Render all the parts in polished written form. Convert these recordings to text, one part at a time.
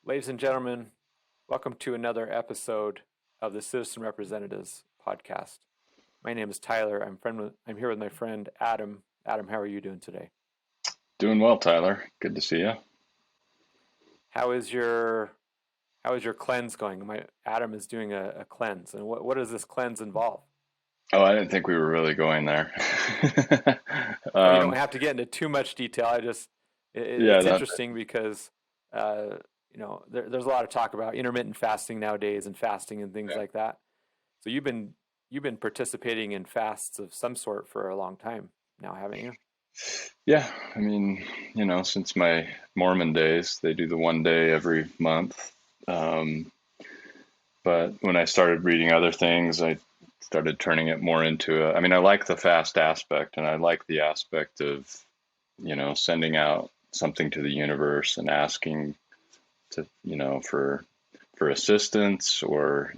Ladies and gentlemen, welcome to another episode of the Citizen Representatives podcast. My name is Tyler. I'm here with my friend Adam. Adam, how are you doing today? Doing well, Tyler. Good to see you. How is your cleanse going? Adam is doing a cleanse, and what does this cleanse involve? Oh, I didn't think we were really going there. Oh, you don't um, have to get into too much detail. yeah, It's that, interesting because uh, there's a lot of talk about intermittent fasting nowadays and fasting and things yeah. like that. So you've been participating in fasts of some sort for a long time now, haven't you? Yeah, I mean, since my Mormon days, they do the one day every month. Um, but when I started reading other things, I started turning it more into I mean, I like the fast aspect, and I like the aspect of, sending out something to the universe and asking to, for assistance, or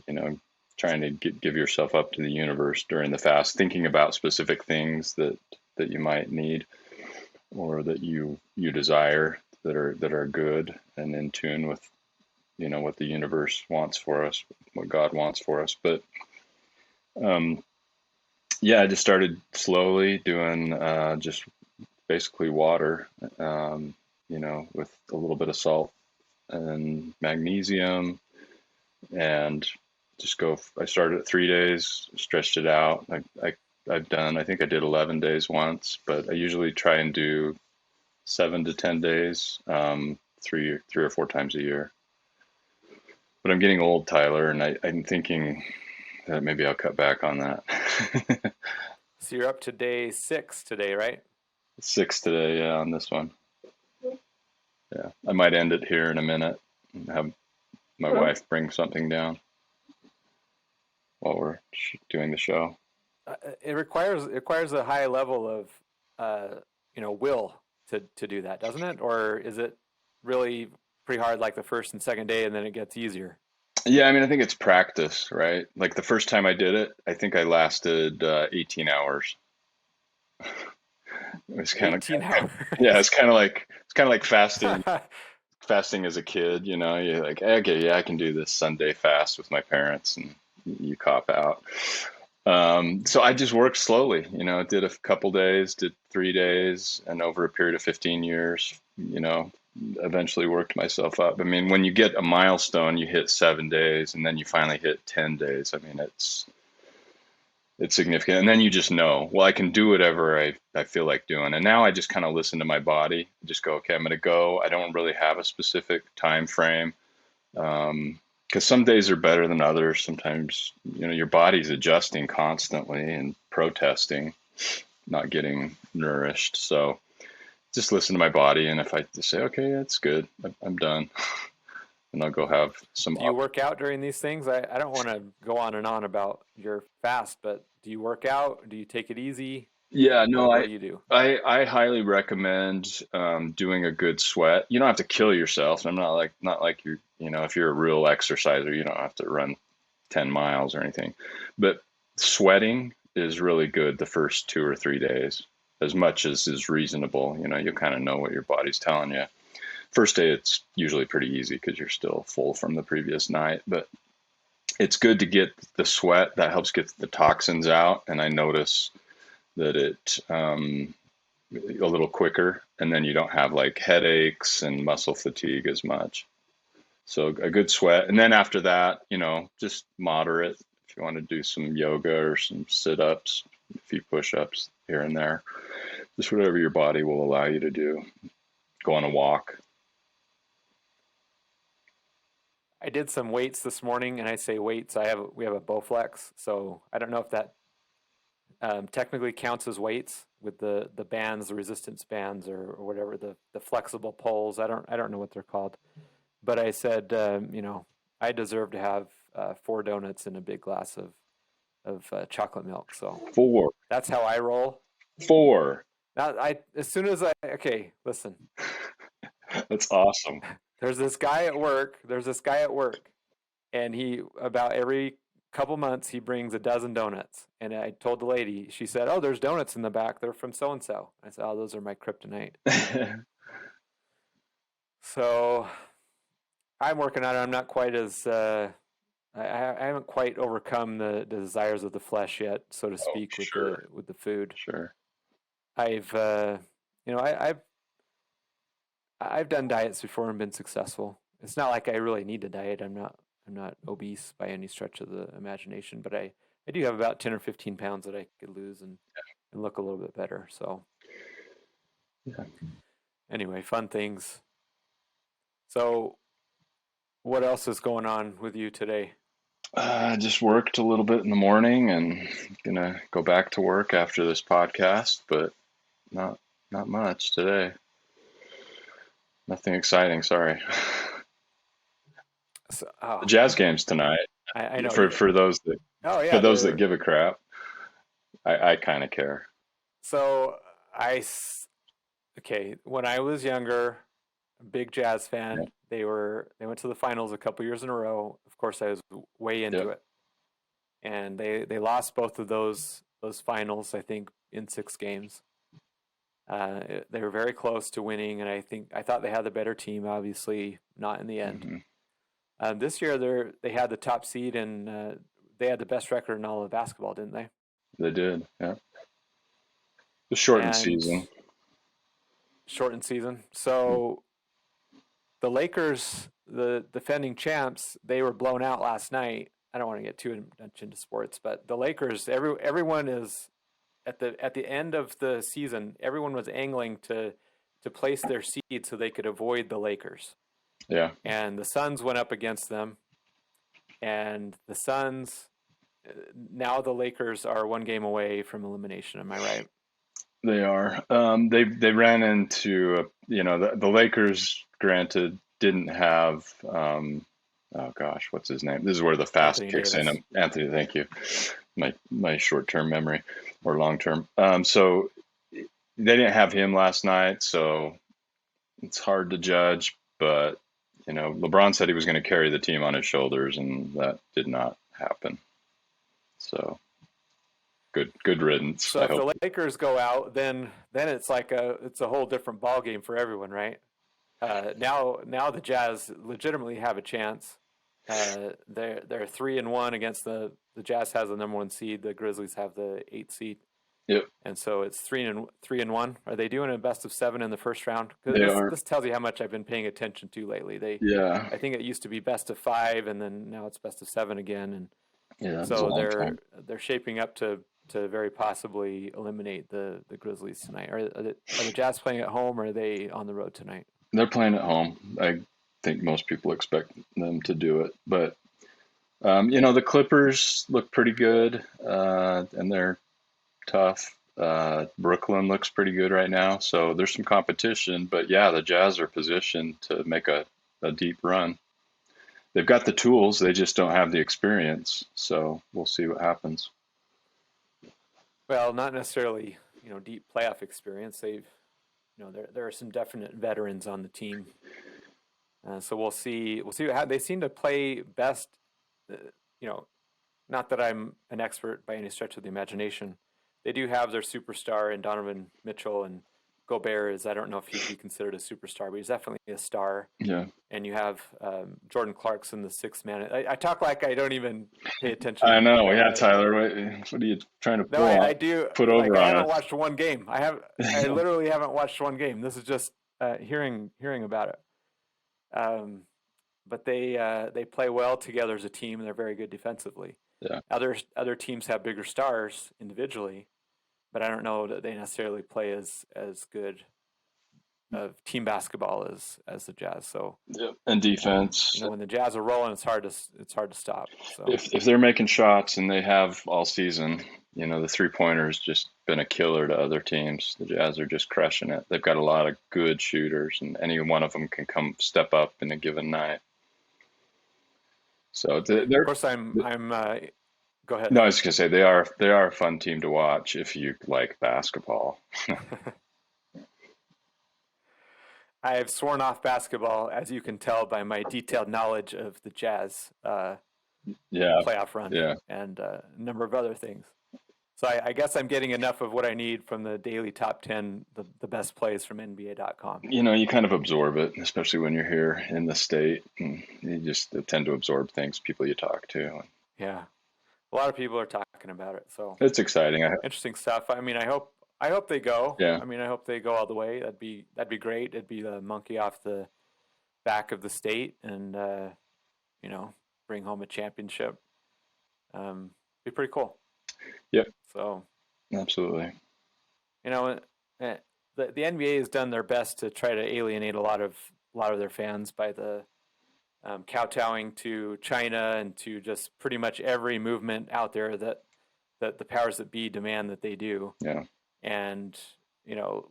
trying to give yourself up to the universe during the fast, thinking about specific things that you might need, or that you desire, that are good and in tune with what the universe wants for us, what God wants for us. But um, yeah, I just started slowly doing just basically water, with a little bit of salt and magnesium, and just go. I started at 3 days, stretched it out. I think I did 11 days once, but I usually try and do 7 to 10 days, three or four times a year. But I'm getting old, Tyler, and I'm thinking that maybe I'll cut back on that. So you're up to day 6 today, right? Six today, yeah, on this one. Yeah, I might end it here in a minute and have my wife bring something down while we're doing the show. It requires a high level of will to do that, doesn't it? Or is it really pretty hard like the first and second day and then it gets easier? Yeah, I mean, I think it's practice, right? Like the first time I did it, I think I lasted 18 hours. It was kind of, 18 yeah, hours. it's kind of like fasting as a kid. You're like, okay, yeah, I can do this Sunday fast with my parents, and you cop out. So I just worked slowly. Did a couple days, did 3 days, and over a period of 15 years, eventually worked myself up. I mean, when you get a milestone, you hit 7 days, and then you finally hit 10 days. I mean, it's significant. And then you just know, well, I can do whatever I feel like doing. And now I just kind of listen to my body, just go, okay, I'm going to go. I don't really have a specific time frame. Because some days are better than others. Sometimes, your body's adjusting constantly and protesting, not getting nourished. So just listen to my body. And if I just say, okay, that's good, I'm done, and I'll go have some. Do you work out during these things? I don't want to go on and on about your fast, but do you work out? Do you take it easy? Yeah, no, What I do you do? I highly recommend doing a good sweat. You don't have to kill yourself. I'm not like if you're a real exerciser, you don't have to run 10 miles or anything. But sweating is really good the first 2 or 3 days, as much as is reasonable. You'll kind of know what your body's telling you. First day, it's usually pretty easy because you're still full from the previous night. But it's good to get the sweat. That helps get the toxins out. And I notice that it a little quicker, and then you don't have like headaches and muscle fatigue as much. So a good sweat, and then after that, just moderate. If you want to do some yoga or some sit-ups, a few push-ups here and there, just whatever your body will allow you to do. Go on a walk. I did some weights this morning, and I say weights. We have a Bowflex, so I don't know if that technically counts as weights with the bands, the resistance bands, or whatever the flexible poles. I don't know what they're called, but I said I deserve to have 4 donuts and a big glass of chocolate milk. So Four. that's how I roll. Four. Now I as soon as I okay, listen. That's awesome. There's this guy at work, and he about every couple months he brings a dozen donuts. And I told the lady, she said, "Oh, there's donuts in the back. They're from so and so." I said, "Oh, those are my kryptonite." So I'm working on it. I'm not quite as I haven't quite overcome the desires of the flesh yet, so to Oh, speak, with sure, the food. sure. I've you know I've done diets before and been successful. It's not like I really need to diet. I'm not obese by any stretch of the imagination, but I do have about 10 or 15 pounds that I could lose and look a little bit better. So Yeah. anyway, fun things. So what else is going on with you today? Just worked a little bit in the morning and gonna go back to work after this podcast, but not not much today. Nothing exciting, sorry. So, The oh, Jazz game's tonight. I know. For those that Oh for yeah, those that they're give a crap, I kind of care. so okay. When I was younger, big Jazz fan. Yep. They went to the finals a couple years in a row. Of course, I was way into Yep. it, and they lost both of those finals. I think in 6 games. They were very close to winning, and I thought they had the better team. Obviously, not in the end. Hmm. This year, they had the top seed, and they had the best record in all of basketball, didn't they? They did. Yeah. The shortened And season. shortened season. So the Lakers, the defending champs, they were blown out last night. I don't want to get too much into sports, but the Lakers, everyone is at the end of the season, everyone was angling to place their seed so they could avoid the Lakers. Yeah. And the Suns went up against them, and the Suns now the Lakers are 1 game away from elimination. Am I right? They are. They ran into the Lakers. Granted, didn't have oh gosh, what's his name? This is where the fast Anthony kicks in. Davis. Anthony, thank you. My short term memory or long term. So they didn't have him last night, so it's hard to judge. But LeBron said he was going to carry the team on his shoulders, and that did not happen. So good riddance. So I if hope. the Lakers go out, then it's like it's a whole different ball game for everyone, right? Now the Jazz legitimately have a chance. They're 3-1 against the Jazz has the #1 seed. The Grizzlies have the 8th seed, Yep, and so it's 3-1. Are they doing a best of 7 in the first round? they Because are. this tells you how much I've been paying attention to lately. Yeah, I think it used to be best of 5, and then now it's best of 7 again, and yeah. It was a so long time. they're shaping up to very possibly eliminate the Grizzlies tonight. Are the Jazz playing at home, or are they on the road tonight? They're playing at home. I think most people expect them to do it, but the Clippers look pretty good, and they're tough. Brooklyn looks pretty good right now, so there's some competition. But yeah, the Jazz are positioned to make a deep run. They've got the tools, they just don't have the experience. So we'll see what happens. Well, not necessarily, deep playoff experience. There are some definite veterans on the team. So we'll see. We'll see how they seem to play best. Uh, you know, Not that I'm an expert by any stretch of the imagination. They do have their superstar in Donovan Mitchell, and Gobert is, I don't know if he'd be considered a superstar, but he's definitely a star. Yeah, And you have Jordan Clarkson, the 6th man. I talk like I don't even pay I attention. know. Yeah, Tyler, what are you trying to No, I do. put Like over I on haven't us? watched one game. I literally haven't watched one game. This is just hearing about it. Um, but they play well together as a team, and they're very good defensively. Yeah. Other teams have bigger stars individually, but I don't know that they necessarily play as good of team basketball as the Jazz. So Yep. And defense. when the Jazz are rolling, it's hard to stop. So If they're making shots and they have all season, the 3-pointer's just been a killer to other teams. The Jazz are just crushing it. They've got a lot of good shooters, and any one of them can come step up in a given night. So of they're course I'm go ahead. no, I was gonna say they are a fun team to watch if you like basketball. I have sworn off basketball, as you can tell by my detailed knowledge of the Jazz Yeah, playoff run yeah. and a number of other things. So I guess I'm getting enough of what I need from the daily top 10, the best plays from NBA.com. You kind of absorb it, especially when you're here in the state, and you just tend to absorb things, people you talk to. Yeah. A lot of people are talking about it. So It's exciting. interesting stuff. I mean, I hope they go. Yeah, I mean, I hope they go all the way. That'd be great. It'd be the monkey off the back of the state and bring home a championship. Be pretty cool. yep, So, absolutely. you know, eh, the NBA has done their best to try to alienate a lot of their fans by the kowtowing to China and to just pretty much every movement out there that the powers that be demand that they do. Yeah. And how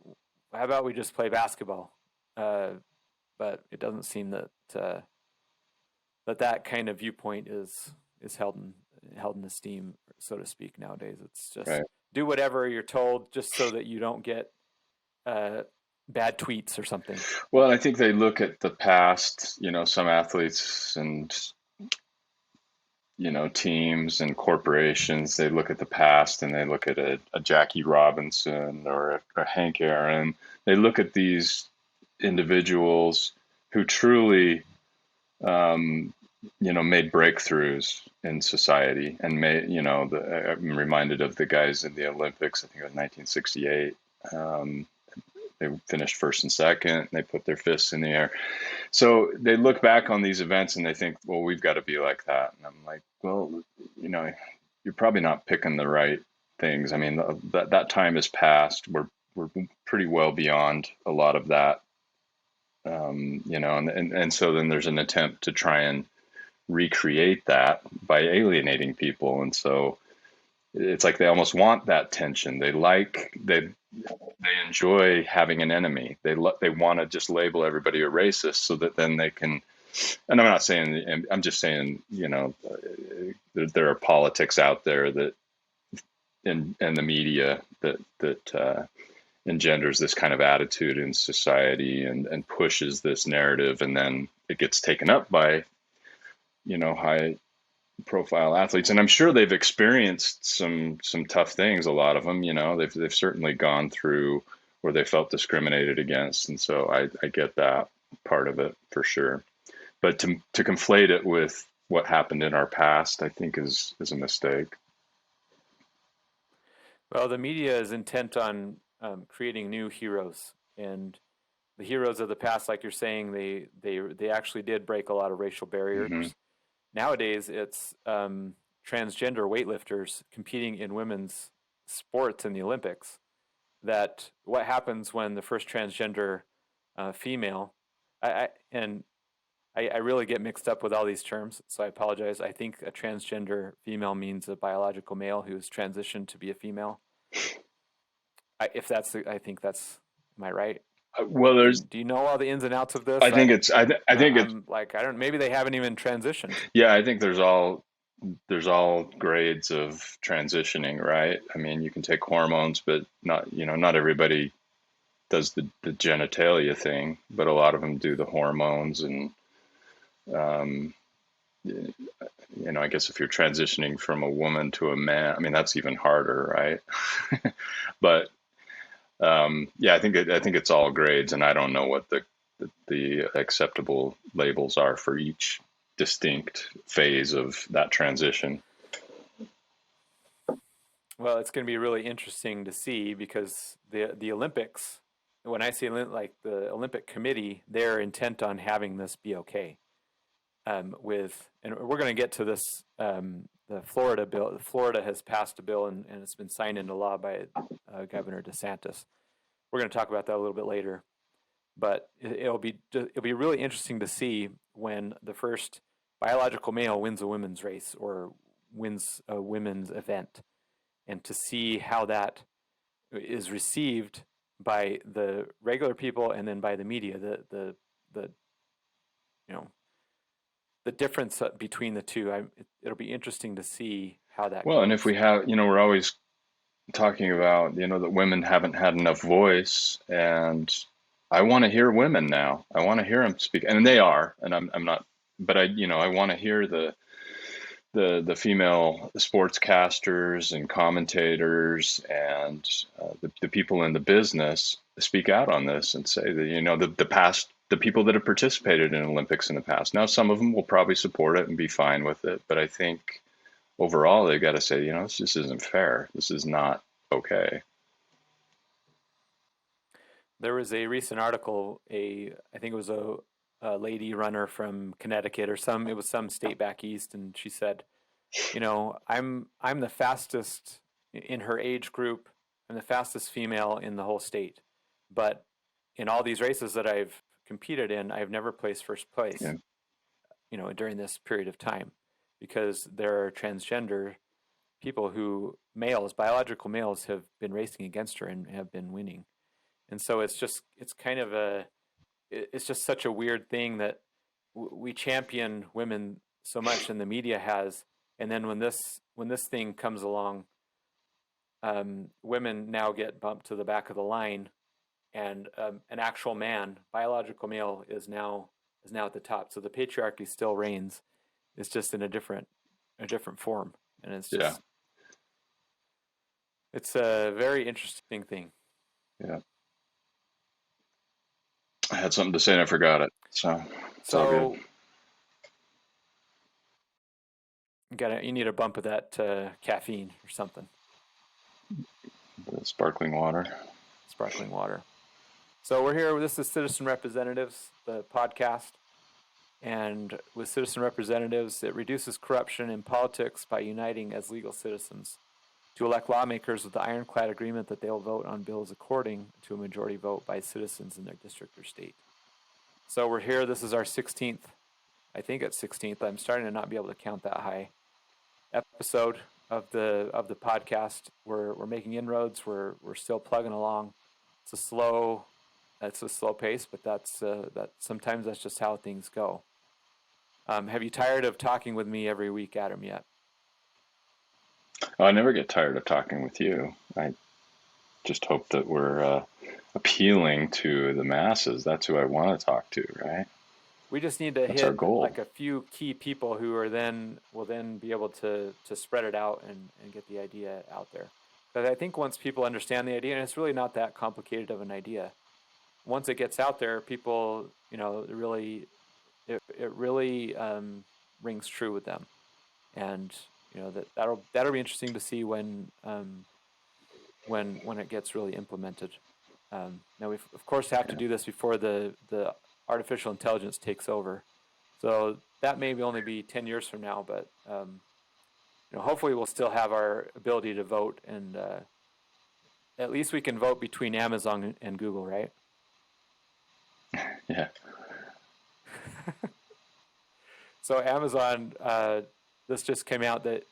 about we just play basketball? But it doesn't seem that kind of viewpoint is held in esteem, so to speak, nowadays. It's just Right. do whatever you're told, just so that you don't get bad tweets or something. Well, I think they look at the past, some athletes and, teams and corporations, they look at the past and they look at a Jackie Robinson or a Hank Aaron. They look at these individuals who truly, made breakthroughs in society and made, I'm reminded of the guys in the Olympics, I think it was 1968. They finished first and second, and they put their fists in the air. So they look back on these events and they think, well, we've got to be like that. And I'm like, well, you're probably not picking the right things. I mean, that time has passed. We're pretty well beyond a lot of that. And so then there's an attempt to try and recreate that by alienating people. And so it's like they almost want that tension. They enjoy having an enemy. They want to just label everybody a racist so that then they can. And I'm just saying, there are politics out there that and the media that engenders this kind of attitude in society and pushes this narrative, and then it gets taken up by high profile athletes, and I'm sure they've experienced some tough things. A lot of them, they've certainly gone through where they felt discriminated against, and so I get that part of it for sure. But to conflate it with what happened in our past, I think is a mistake. Well, the media is intent on creating new heroes, and the heroes of the past, like you're saying, they actually did break a lot of racial barriers. Mm-hmm. Nowadays, it's transgender weightlifters competing in women's sports in the Olympics. That what happens when the first transgender female, I really get mixed up with all these terms, so I apologize. I think a transgender female means a biological male who's transitioned to be a female. I think that's, am I right? Well, Do you know all the ins and outs of this? I think it's, I think it's, I'm like, I don't. Maybe they haven't even transitioned. yeah, I think there's all grades of transitioning, right? I mean, you can take hormones, but not everybody does the genitalia thing, but a lot of them do the hormones. And I guess if you're transitioning from a woman to a man, I mean, that's even harder, right? But yeah, I think it's all grades, and I don't know what the acceptable labels are for each distinct phase of that transition. Well, it's going to be really interesting to see, because the Olympics, when I say like the Olympic Committee, they're intent on having this be okay. And we're going to get to this. The Florida bill. Florida has passed a bill, and it's been signed into law by Governor DeSantis. We're going to talk about that a little bit later. But it'll be really interesting to see when the first biological male wins a women's race or wins a women's event, and to see how that is received by the regular people and then by the media. The difference between the two. It'll be interesting to see how that. Well, goes. and if we have, we're always talking about, that women haven't had enough voice, and I want to hear women now. I want to hear them speak, and they are, and I'm not, but I want to hear the the female sportscasters and commentators and the people in the business speak out on this and say that, the people that have participated in Olympics in the past. Now, some of them will probably support it and be fine with it, but I think overall they've got to say, this just isn't fair. This is not okay. There was a recent article, I think it was a lady runner from Connecticut or it was some state back east, and she said, I'm the fastest in her age group. I'm the fastest female in the whole state, but in all these races that I've competed in, I've never placed first place. Yeah. During this period of time, because there are transgender people biological males, have been racing against her and have been winning. And so it's just such a weird thing that we champion women so much, and the media has, and then when this thing comes along, women now get bumped to the back of the line, and an actual biological male, is now at the top. So the patriarchy still reigns. It's just in a different form, and it's a very interesting thing. Yeah. I had something to say and I forgot it. So it's all good. You need a bump of that caffeine or something. The sparkling water. So we're here. This is Citizen Representatives, the podcast. And with Citizen Representatives, it reduces corruption in politics by uniting as legal citizens to elect lawmakers with the iron-clad agreement that they'll vote on bills according to a majority vote by citizens in their district or state. So we're here. This is our 16th. I think it's 16th. I'm starting to not be able to count that high. Episode of the podcast. We're making inroads. We're still plugging along. It's a slow pace, but that's sometimes that's just how things go. Have you tired of talking with me every week, Adam, yet? I never get tired of talking with you. I just hope that we're appealing to the masses. That's who I want to talk to, right? We just need to hit like a few key people who will then be able to spread it out and get the idea out there. But I think once people understand the idea, and it's really not that complicated of an idea, once it gets out there, people, it really rings true with them, and that'll be interesting to see when it gets really implemented. Now we of course have to do this before the artificial intelligence takes over, so that may only be 10 years from now, but hopefully we'll still have our ability to vote, and at least we can vote between Amazon and Google, right? Yeah. So Amazon, this just came out that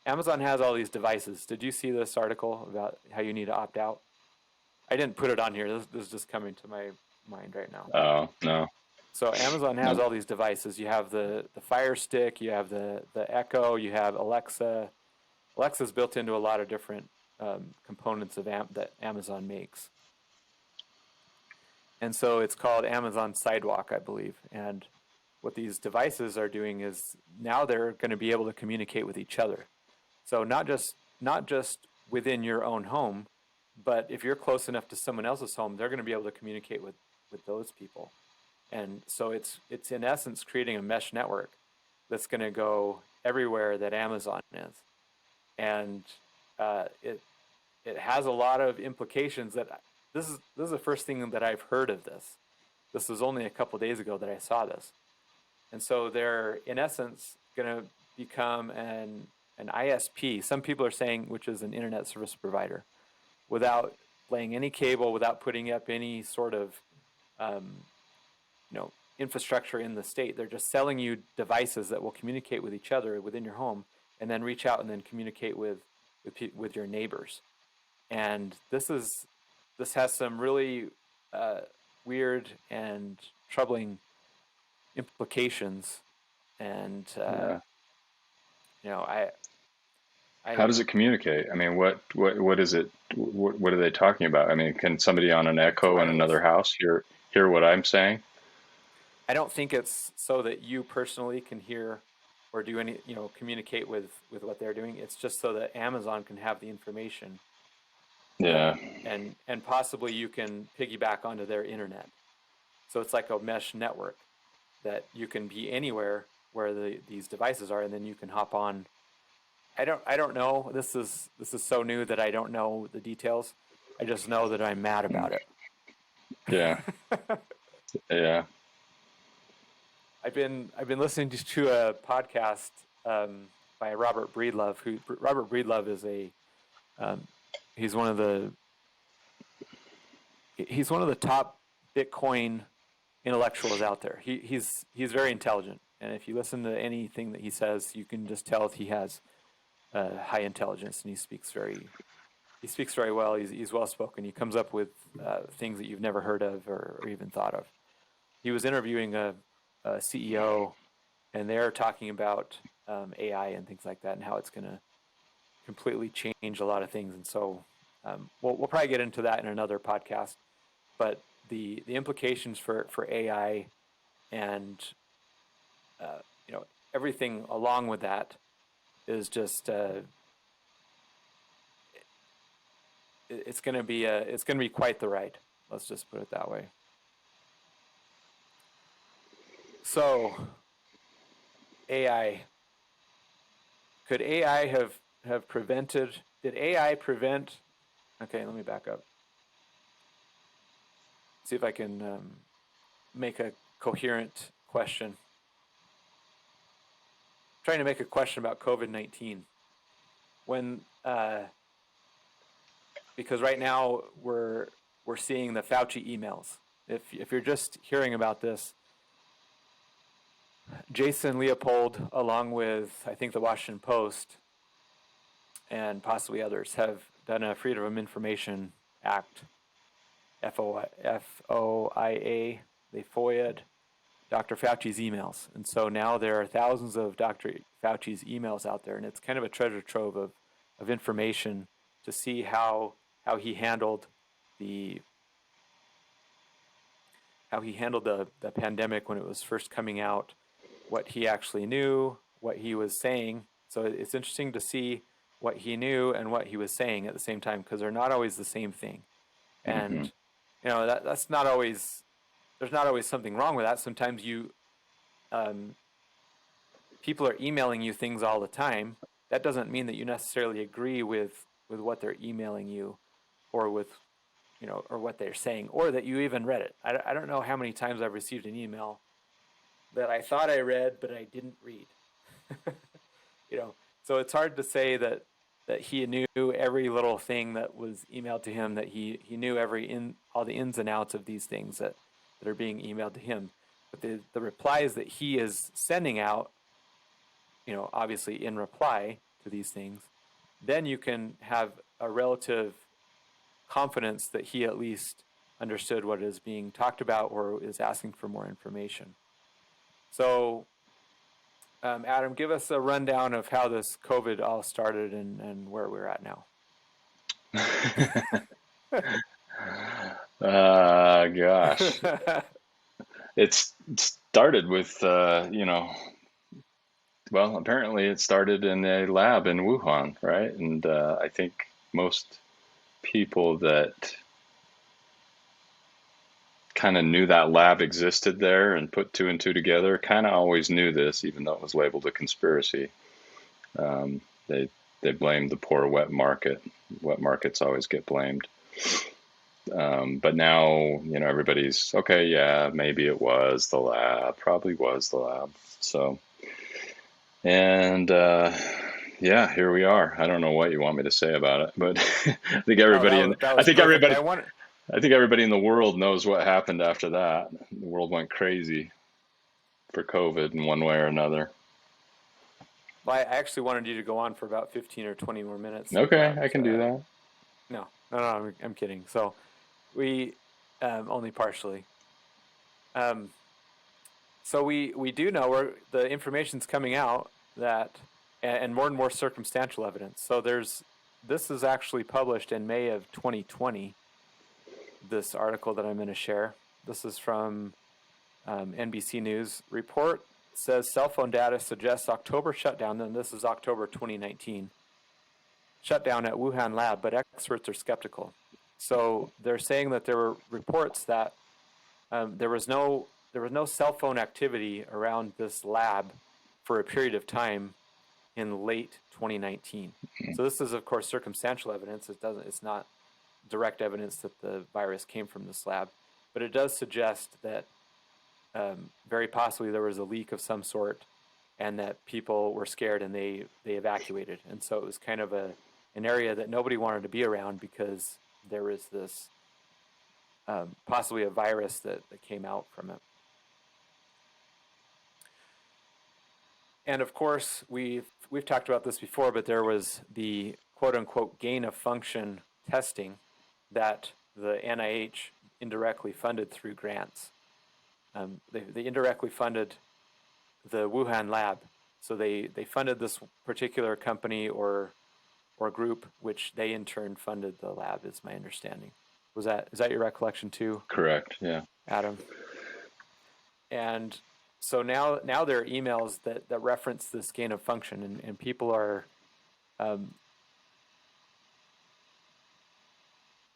Amazon has all these devices. Did you see this article about how you need to opt out? I didn't put it on here. This is just coming to my mind right now. Oh, no. So Amazon has all these devices. You have the Fire Stick, you have the Echo, you have Alexa. Alexa's built into a lot of different components that Amazon makes. And so it's called Amazon Sidewalk, I believe. And what these devices are doing is now they're going to be able to communicate with each other. So not just within your own home, but if you're close enough to someone else's home, they're going to be able to communicate with those people. And so it's in essence creating a mesh network that's going to go everywhere that Amazon is. And it has a lot of implications that this is the first thing that I've heard of this. This was only a couple days ago that I saw this. And so they're, in essence, going to become an ISP. Some people are saying, which is an internet service provider, without laying any cable, without putting up any sort of infrastructure in the state. They're just selling you devices that will communicate with each other within your home, and then reach out and then communicate with your neighbors. And this has some really weird and troubling implications. And how does it communicate? I mean, what is it? What are they talking about? I mean, can somebody on an Echo in another house hear what I'm saying? I don't think it's so that you personally can hear or do any, communicate with what they're doing. It's just so that Amazon can have the information, Yeah. and possibly you can piggyback onto their internet. So it's like a mesh network that you can be anywhere where these devices are, and then you can hop on. I don't know. This is so new that I don't know the details. I just know that I'm mad about it. Yeah. Yeah. I've been listening to a podcast by Robert Breedlove. Robert Breedlove is he's one of the top Bitcoin intellectuals out there. He's very intelligent, and if you listen to anything that he says, you can just tell if he has high intelligence, and he speaks very well. He's well spoken. He comes up with things that you've never heard of or even thought of. He was interviewing a CEO, and they're talking about AI and things like that, and how it's going to completely change a lot of things. And so we'll probably get into that in another podcast. But the implications for AI and everything along with that is just it's going to be quite the ride. Let's just put it that way. So, AI. Could AI have prevented? Did AI prevent? Okay, let me back up. See if I can make a coherent question. I'm trying to make a question about COVID-19. Because right now we're seeing the Fauci emails. If you're just hearing about this, Jason Leopold, along with I think the Washington Post and possibly others, have done a Freedom of Information Act, FOIA. They FOIA'd Dr. Fauci's emails, and so now there are thousands of Dr. Fauci's emails out there, and it's kind of a treasure trove of information to see how he handled the pandemic when it was first coming out, what he actually knew, what he was saying. So it's interesting to see what he knew and what he was saying at the same time, because they're not always the same thing. And that's not always, there's not always something wrong with that. Sometimes people are emailing you things all the time. That doesn't mean that you necessarily agree with what they're emailing you, or with or what they're saying, or that you even read it. I don't know how many times I've received an email that I thought I read, but I didn't read. So it's hard to say that he knew every little thing that was emailed to him, that he knew all the ins and outs of these things that are being emailed to him. But the replies that he is sending out, obviously in reply to these things, then you can have a relative confidence that he at least understood what is being talked about or is asking for more information. So, Adam, give us a rundown of how this COVID all started and where we're at now. Gosh. It started with, well, apparently it started in a lab in Wuhan, right? And I think most people that kind of knew that lab existed there and put two and two together kind of always knew this, even though it was labeled a conspiracy. They blamed the poor wet market. Wet markets always get blamed. But now, everybody's okay. Yeah, maybe it was the lab. Probably was the lab. So, and yeah, here we are. I don't know what you want me to say about it, but I think everybody I think everybody in the world knows what happened after that. The world went crazy for COVID in one way or another. Well, I actually wanted you to go on for about 15 or 20 more minutes. Okay, I can do that. No, I'm kidding. So we only partially. So we do know the information's coming out that, and more circumstantial evidence. So this is actually published in May of 2020. This article that I'm going to share. This is from NBC News. Report says cell phone data suggests October shutdown, and this is October 2019, shutdown at Wuhan lab, but experts are skeptical. So they're saying that there were reports that there was no cell phone activity around this lab for a period of time in late 2019. So this is, of course, circumstantial evidence. It's not direct evidence that the virus came from this lab, but it does suggest that very possibly there was a leak of some sort, and that people were scared and they evacuated. And so it was kind of an area that nobody wanted to be around because there was this possibly a virus that came out from it. And of course, we've talked about this before, but there was the quote unquote gain of function testing that the NIH indirectly funded through grants. They indirectly funded the Wuhan lab. So they funded this particular company or group, which they in turn funded the lab, is my understanding. Is that your recollection too? Correct, yeah. Adam? And so now there are emails that reference this gain of function, and people are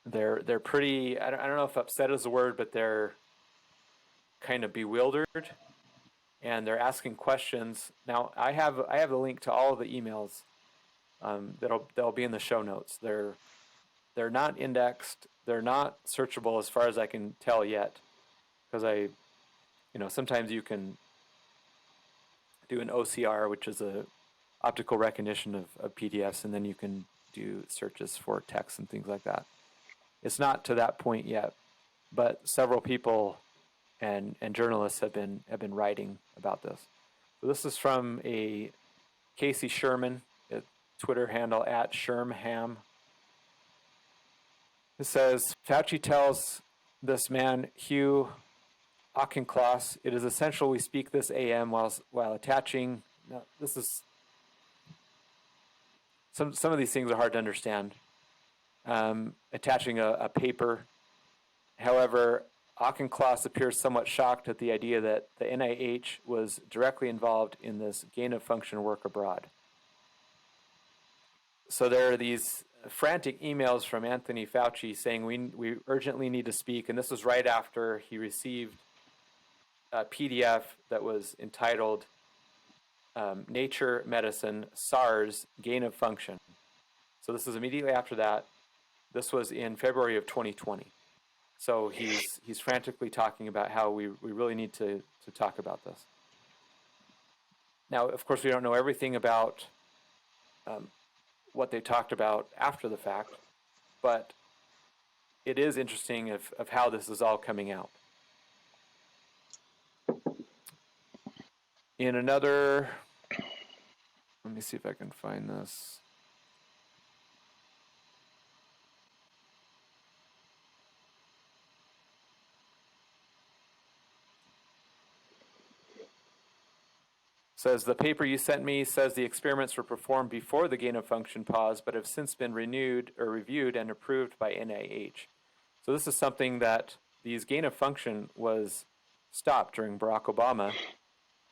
they're pretty, I don't know if upset is the word, but they're kind of bewildered, and they're asking questions. Now I have a link to all of the emails that'll be in the show notes. They're not indexed. They're not searchable as far as I can tell yet, because sometimes you can do an OCR, which is a optical recognition of PDFs, and then you can do searches for text and things like that. It's not to that point yet, but several people and journalists have been writing about this. So this is from a Casey Sherman, a Twitter handle @Shermham. It says, Fauci tells this man, Hugh Auchincloss, it is essential we speak this AM while attaching. Now, this is some of these things are hard to understand. Attaching a paper. However, Auchincloss appears somewhat shocked at the idea that the NIH was directly involved in this gain of function work abroad. So there are these frantic emails from Anthony Fauci saying we urgently need to speak, and this was right after he received a PDF that was entitled Nature Medicine SARS Gain of Function. So this is immediately after that. This was in February of 2020. So he's frantically talking about how we really need to talk about this. Now, of course, we don't know everything about what they talked about after the fact, but it is interesting of how this is all coming out. In another, let me see if I can find this. Says, the paper you sent me says the experiments were performed before the gain of function pause, but have since been reviewed and approved by NIH. So this is something that these gain of function was stopped during Barack Obama,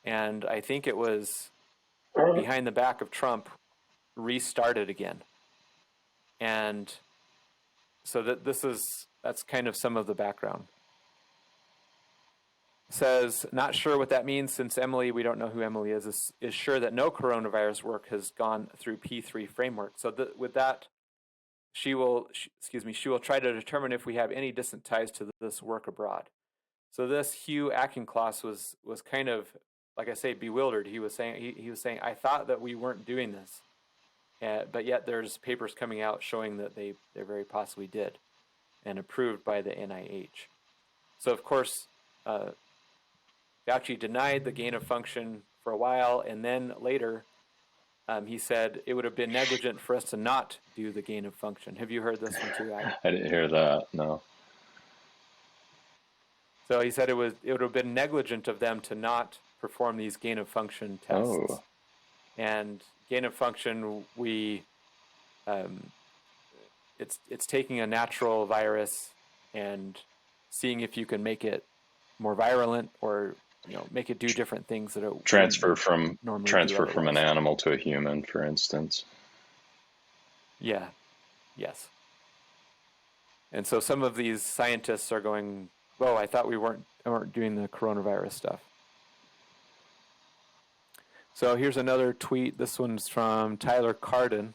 and I think it was behind the back of Trump restarted again. And so that's kind of some of the background. Says, not sure what that means since Emily, we don't know who Emily is sure that no coronavirus work has gone through P3 framework. So with that, she will try to determine if we have any distant ties to this work abroad. So this Hugh Auchincloss was kind of, like I say, bewildered. He was saying, I thought that we weren't doing this, but yet there's papers coming out showing that they very possibly did, and approved by the NIH. So of course, Fauci denied the gain of function for a while, and then later he said it would have been negligent for us to not do the gain of function. Have you heard this one too, Adam? I didn't hear that, no. So he said it would have been negligent of them to not perform these gain of function tests. Oh. And gain of function, it's taking a natural virus and seeing if you can make it more virulent or make it do different things that it Transfer wouldn't from normally do transfer from an otherwise. animal to a human, for instance. Yeah. Yes. And so some of these scientists are going, "Whoa, I thought we weren't doing the coronavirus stuff." So here's another tweet. This one's from Tyler Carden,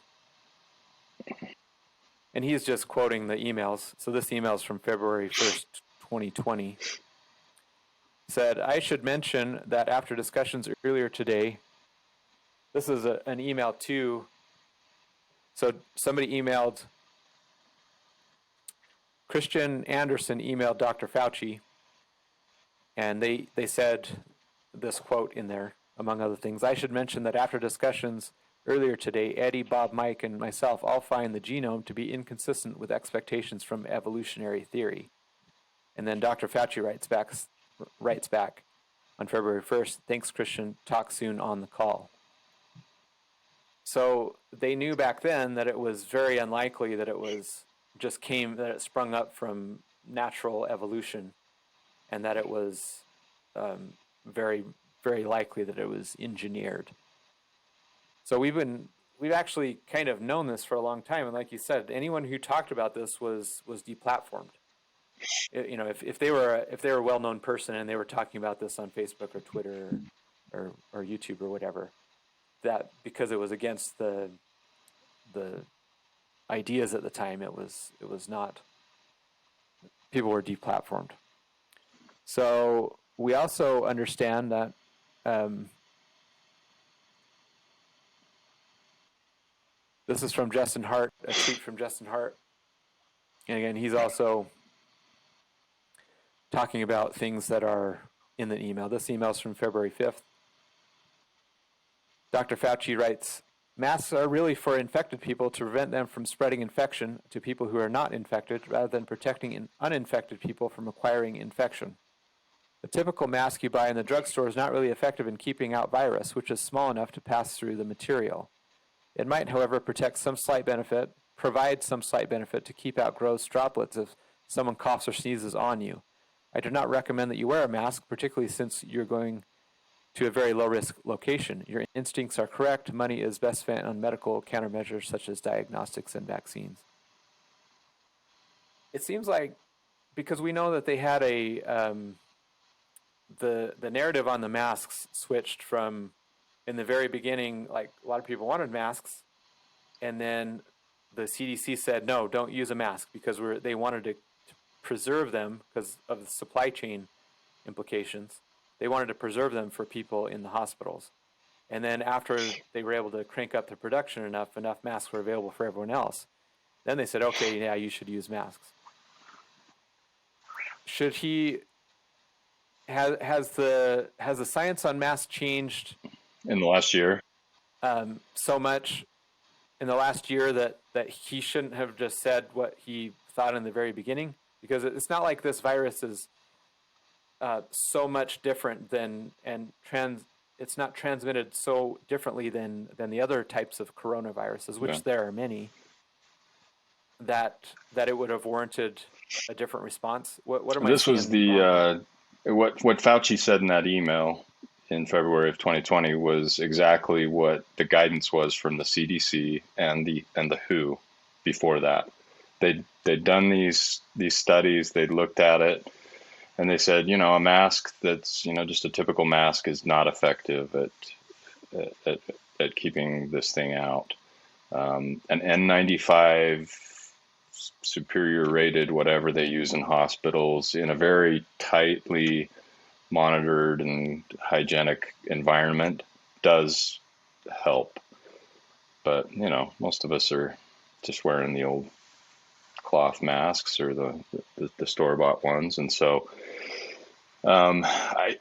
and he's just quoting the emails. So this email is from February 1st, 2020. Said, "I should mention that after discussions earlier today," this is an email to, so somebody emailed, Christian Anderson emailed Dr. Fauci, and they said this quote in there, among other things. "I should mention that after discussions earlier today, Eddie, Bob, Mike, and myself all find the genome to be inconsistent with expectations from evolutionary theory." And then Dr. Fauci writes back on February 1st, "Thanks, Christian. Talk soon on the call." So they knew back then that it was very unlikely that that it sprung up from natural evolution, and that it was very, very likely that it was engineered. So we've actually kind of known this for a long time, and like you said, anyone who talked about this was deplatformed. If they were a well-known person and they were talking about this on Facebook or Twitter or YouTube or whatever, that because it was against the ideas at the time, it was not. People were deplatformed. So we also understand that this is from Justin Hart, a tweet from Justin Hart, and again, he's also talking about things that are in the email. This email is from February 5th. Dr. Fauci writes, "Masks are really for infected people to prevent them from spreading infection to people who are not infected, rather than protecting uninfected people from acquiring infection. The typical mask you buy in the drugstore is not really effective in keeping out virus, which is small enough to pass through the material. It might, however, provide some slight benefit to keep out gross droplets if someone coughs or sneezes on you. I do not recommend that you wear a mask, particularly since you're going to a very low-risk location. Your instincts are correct. Money is best spent on medical countermeasures such as diagnostics and vaccines." It seems like, because we know that they had the narrative on the masks switched from, in the very beginning, like a lot of people wanted masks, and then the CDC said, no, don't use a mask, because they wanted to preserve them because of the supply chain implications. They wanted to preserve them for people in the hospitals. And then after they were able to crank up the production enough masks were available for everyone else, then they said, okay, yeah, you should use masks. Should he, has the science on masks changed In the last year? so much in the last year that he shouldn't have just said what he thought in the very beginning? Because it's not like this virus is so much different it's not transmitted so differently than the other types of coronaviruses, which there are many, that it would have warranted a different response. What am I This seeing? was what Fauci said in that email in February of 2020 was exactly what the guidance was from the CDC and the WHO before that. They'd done these studies, they'd looked at it, and they said, a mask that's, just a typical mask is not effective at keeping this thing out. An N95 superior rated, whatever they use in hospitals, in a very tightly monitored and hygienic environment, does help. But, most of us are just wearing the old cloth masks or the store-bought ones. And so, I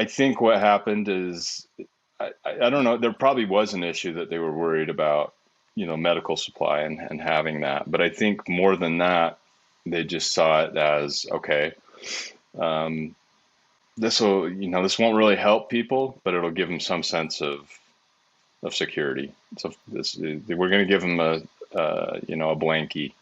think what happened is, I don't know, there probably was an issue that they were worried about, medical supply and having that. But I think more than that, they just saw it as, okay, this won't really help people, but it'll give them some sense of security. So we're going to give them a blankie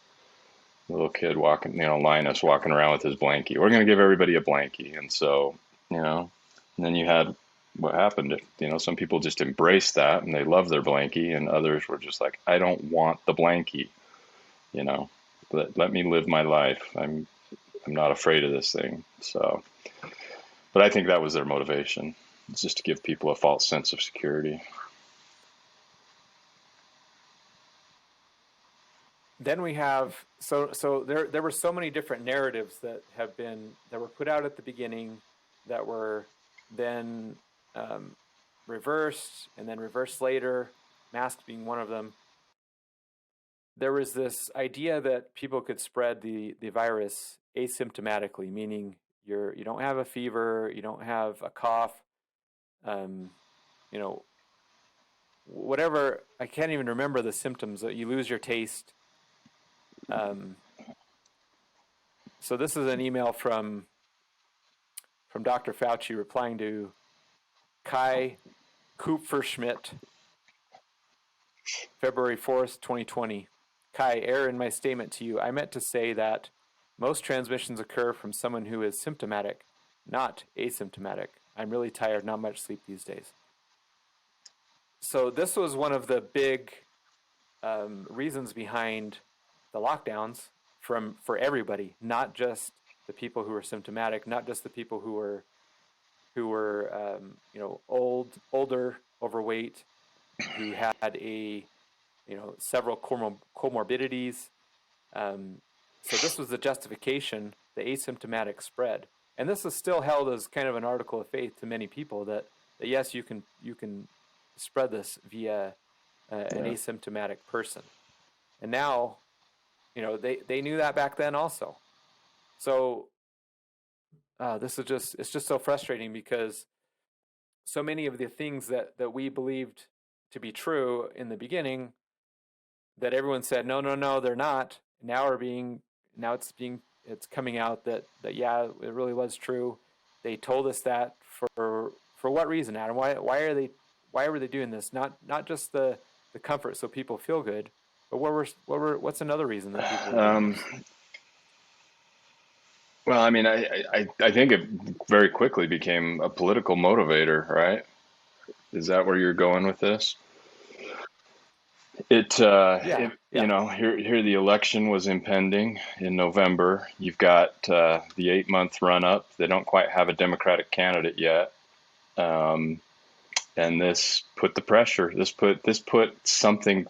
little kid walking, Linus walking around with his blankie. We're going to give everybody a blankie. And so, and then you had what happened. Some people just embraced that and they love their blankie, and others were just like, I don't want the blankie. Let me live my life. I'm not afraid of this thing. So, but I think that was their motivation. It's just to give people a false sense of security. Then we have there were so many different narratives that were put out at the beginning that were then reversed and then reversed later, masked being one of them. There was this idea that people could spread the virus asymptomatically, meaning you don't have a fever, you don't have a cough, you know, whatever. I can't even remember the symptoms. You lose your taste. So this is an email from Dr. Fauci replying to Kai Kupferschmidt, February 4th, 2020. Kai, error in my statement to you. I meant to say that most transmissions occur from someone who is symptomatic, not asymptomatic. I'm really tired, not much sleep these days. So this was one of the big reasons behind the lockdowns for everybody, not just the people who were symptomatic, not just the people who were older, overweight, who had several comorbidities. So this was the justification, the asymptomatic spread, and this is still held as kind of an article of faith to many people that yes, you can spread this via an asymptomatic person, and now they knew that back then also. So it's just so frustrating because so many of the things that we believed to be true in the beginning, that everyone said no, they're not. Now it's coming out that yeah, it really was true. They told us that for what reason, Adam? Why were they doing this? Not just the comfort so people feel good, but what's another reason that people were doing this? Well, I mean, I think it very quickly became a political motivator, right? Is that where you're going with this? Yeah. Here the election was impending in November. You've got the 8-month run up. They don't quite have a Democratic candidate yet, and this put the pressure. This put something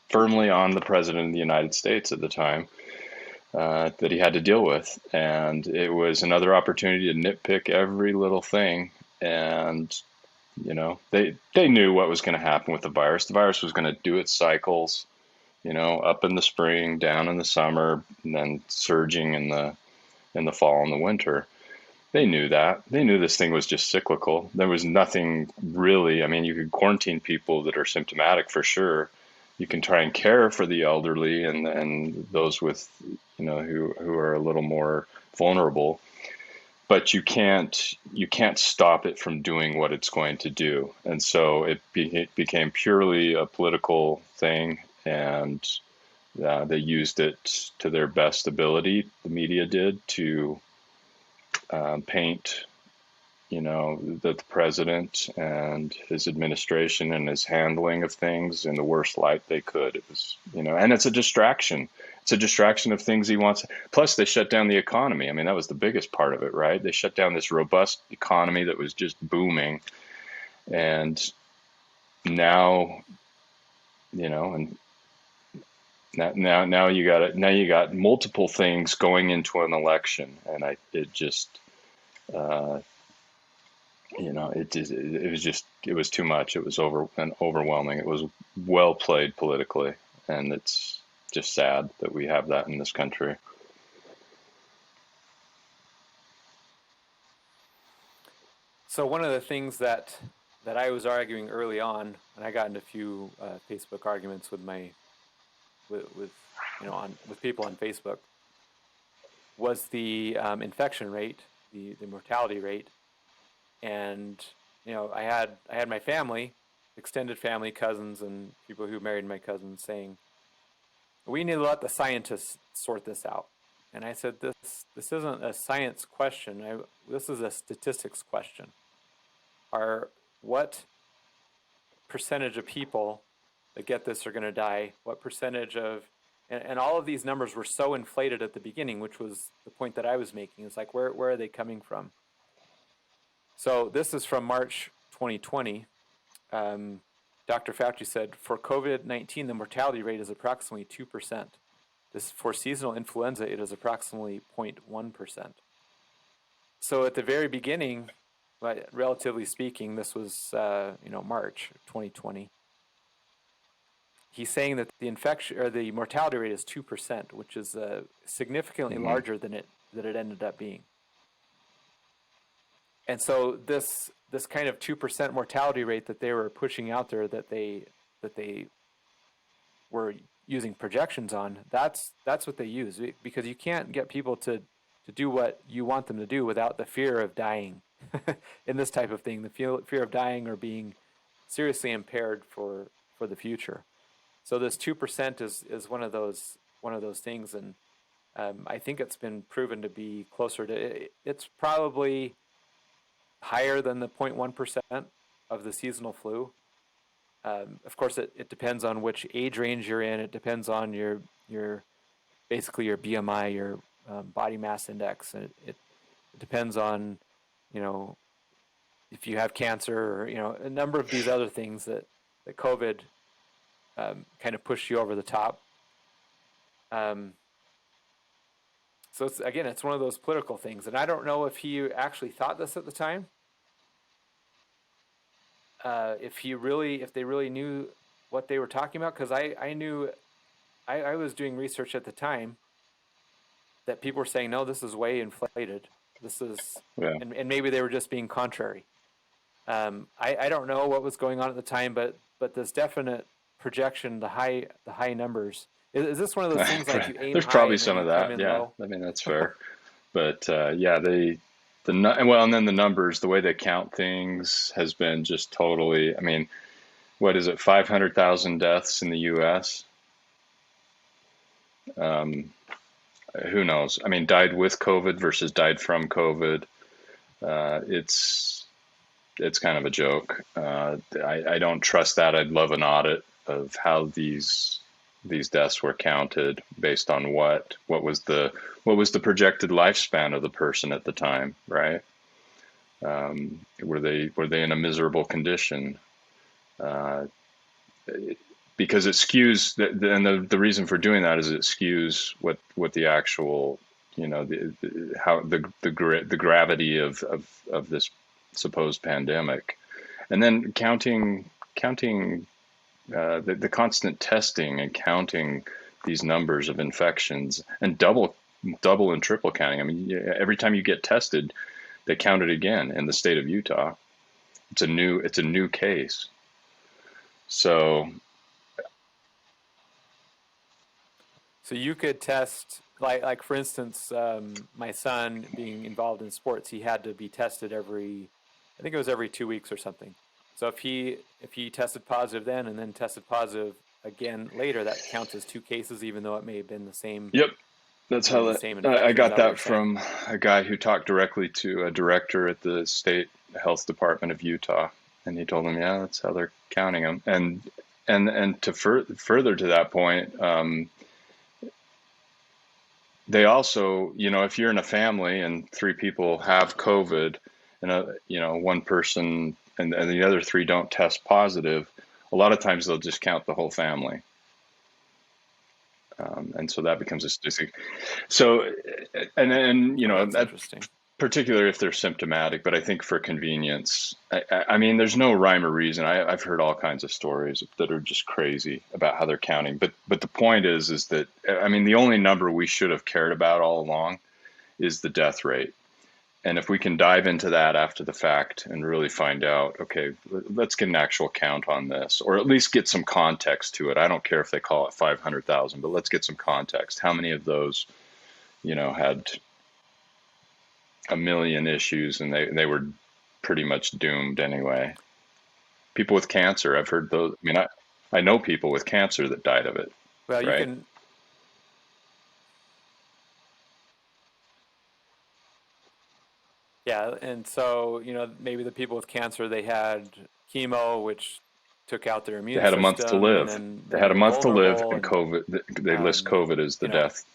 firmly on the president of the United States at the time that he had to deal with, and it was another opportunity to nitpick every little thing. And they knew what was going to happen with the virus. The virus was going to do its cycles, up in the spring, down in the summer, and then surging in the fall and the winter. They knew that. They knew this thing was just cyclical. There was nothing really. I mean, you could quarantine people that are symptomatic for sure. You can try and care for the elderly and those with, who are a little more vulnerable, but you can't stop it from doing what it's going to do. And so it became purely a political thing, and they used it to their best ability. The media did to paint, the president and his administration and his handling of things in the worst light they could. It was, and it's a distraction. It's a distraction of things he wants. Plus, they shut down the economy. I mean, that was the biggest part of it, right? They shut down this robust economy that was just booming. And now, and now you got multiple things going into an election, and it was too much. It was overwhelming. It was well played politically, and it's just sad that we have that in this country. So one of the things that I was arguing early on, and I got into a few Facebook arguments with people on Facebook, was the infection rate, the mortality rate. And I had my family, extended family, cousins, and people who married my cousins saying, we need to let the scientists sort this out. And I said, this isn't a science question. This is a statistics question. What percentage of people that get this are going to die? What percentage of, and all of these numbers were so inflated at the beginning, which was the point that I was making. It's like, where are they coming from? So this is from March 2020. Dr. Fauci said, for COVID-19, the mortality rate is approximately 2%. For seasonal influenza, it is approximately 0.1%. So at the very beginning, relatively speaking, this was March 2020. He's saying that the infection or the mortality rate is 2%, which is significantly larger than it ended up being. And so this kind of 2% mortality rate that they were pushing out there, that they were using projections on, that's what they use, because you can't get people to do what you want them to do without the fear of dying in this type of thing, the fear of dying or being seriously impaired for the future. So this 2% is one of those things, and I think it's been proven to be closer to, it's probably higher than the 0.1% of the seasonal flu. Of course, it depends on which age range you're in. It depends on your basically your BMI, your body mass index. And it depends on, if you have cancer or, a number of these other things that COVID kind of pushed you over the top. So it's one of those political things. And I don't know if he actually thought this at the time. If they really knew what they were talking about, because I knew, I was doing research at the time that people were saying, no, this is way inflated. This is, and maybe they were just being contrary. I don't know what was going on at the time, but this definite projection, the high numbers. Is this one of those things like you aim There's high probably and some of then you come that. in Yeah, low? I mean that's fair. But and then the numbers, the way they count things has been just totally. I mean, what is it? 500,000 deaths in the U.S. Who knows? I mean, died with COVID versus died from COVID. It's kind of a joke. I don't trust that. I'd love an audit of how these deaths were counted based on what was the projected lifespan of the person at the time, right? Were they in a miserable condition? Because it skews, and the reason for doing that is it skews what the actual, the gravity of this supposed pandemic, and then counting the constant testing and counting these numbers of infections and double and triple counting. I mean, every time you get tested, they count it again in the state of Utah. It's a new case. So you could test, like for instance, my son being involved in sports, he had to be tested I think it was every 2 weeks or something. So if he tested positive then and then tested positive again later, that counts as 2 cases, even though it may have been the same. Yep, that's how I got that from a guy who talked directly to a director at the state health department of Utah, and he told him, yeah, that's how they're counting them. And to further to that point, they also, if you're in a family and 3 people have COVID, and one person and the other 3 don't test positive, a lot of times they'll just count the whole family. And so that becomes a statistic. So, and then, that's interesting. Particularly if they're symptomatic, but I think for convenience, I mean, there's no rhyme or reason. I've heard all kinds of stories that are just crazy about how they're counting. But the point is that, I mean, the only number we should have cared about all along is the death rate. And if we can dive into that after the fact and really find out, okay, let's get an actual count on this, or at least get some context to it. I don't care if they call it 500,000, but let's get some context. How many of those, had a million issues and they were pretty much doomed anyway? People with cancer, I've heard those. I mean, I know people with cancer that died of it. Well, right? Yeah, and so, maybe the people with cancer, they had chemo, which took out their They immune had a month to system, and live. then They then had a they're month to live, vulnerable, and and COVID. They list um, COVID as the you know, death,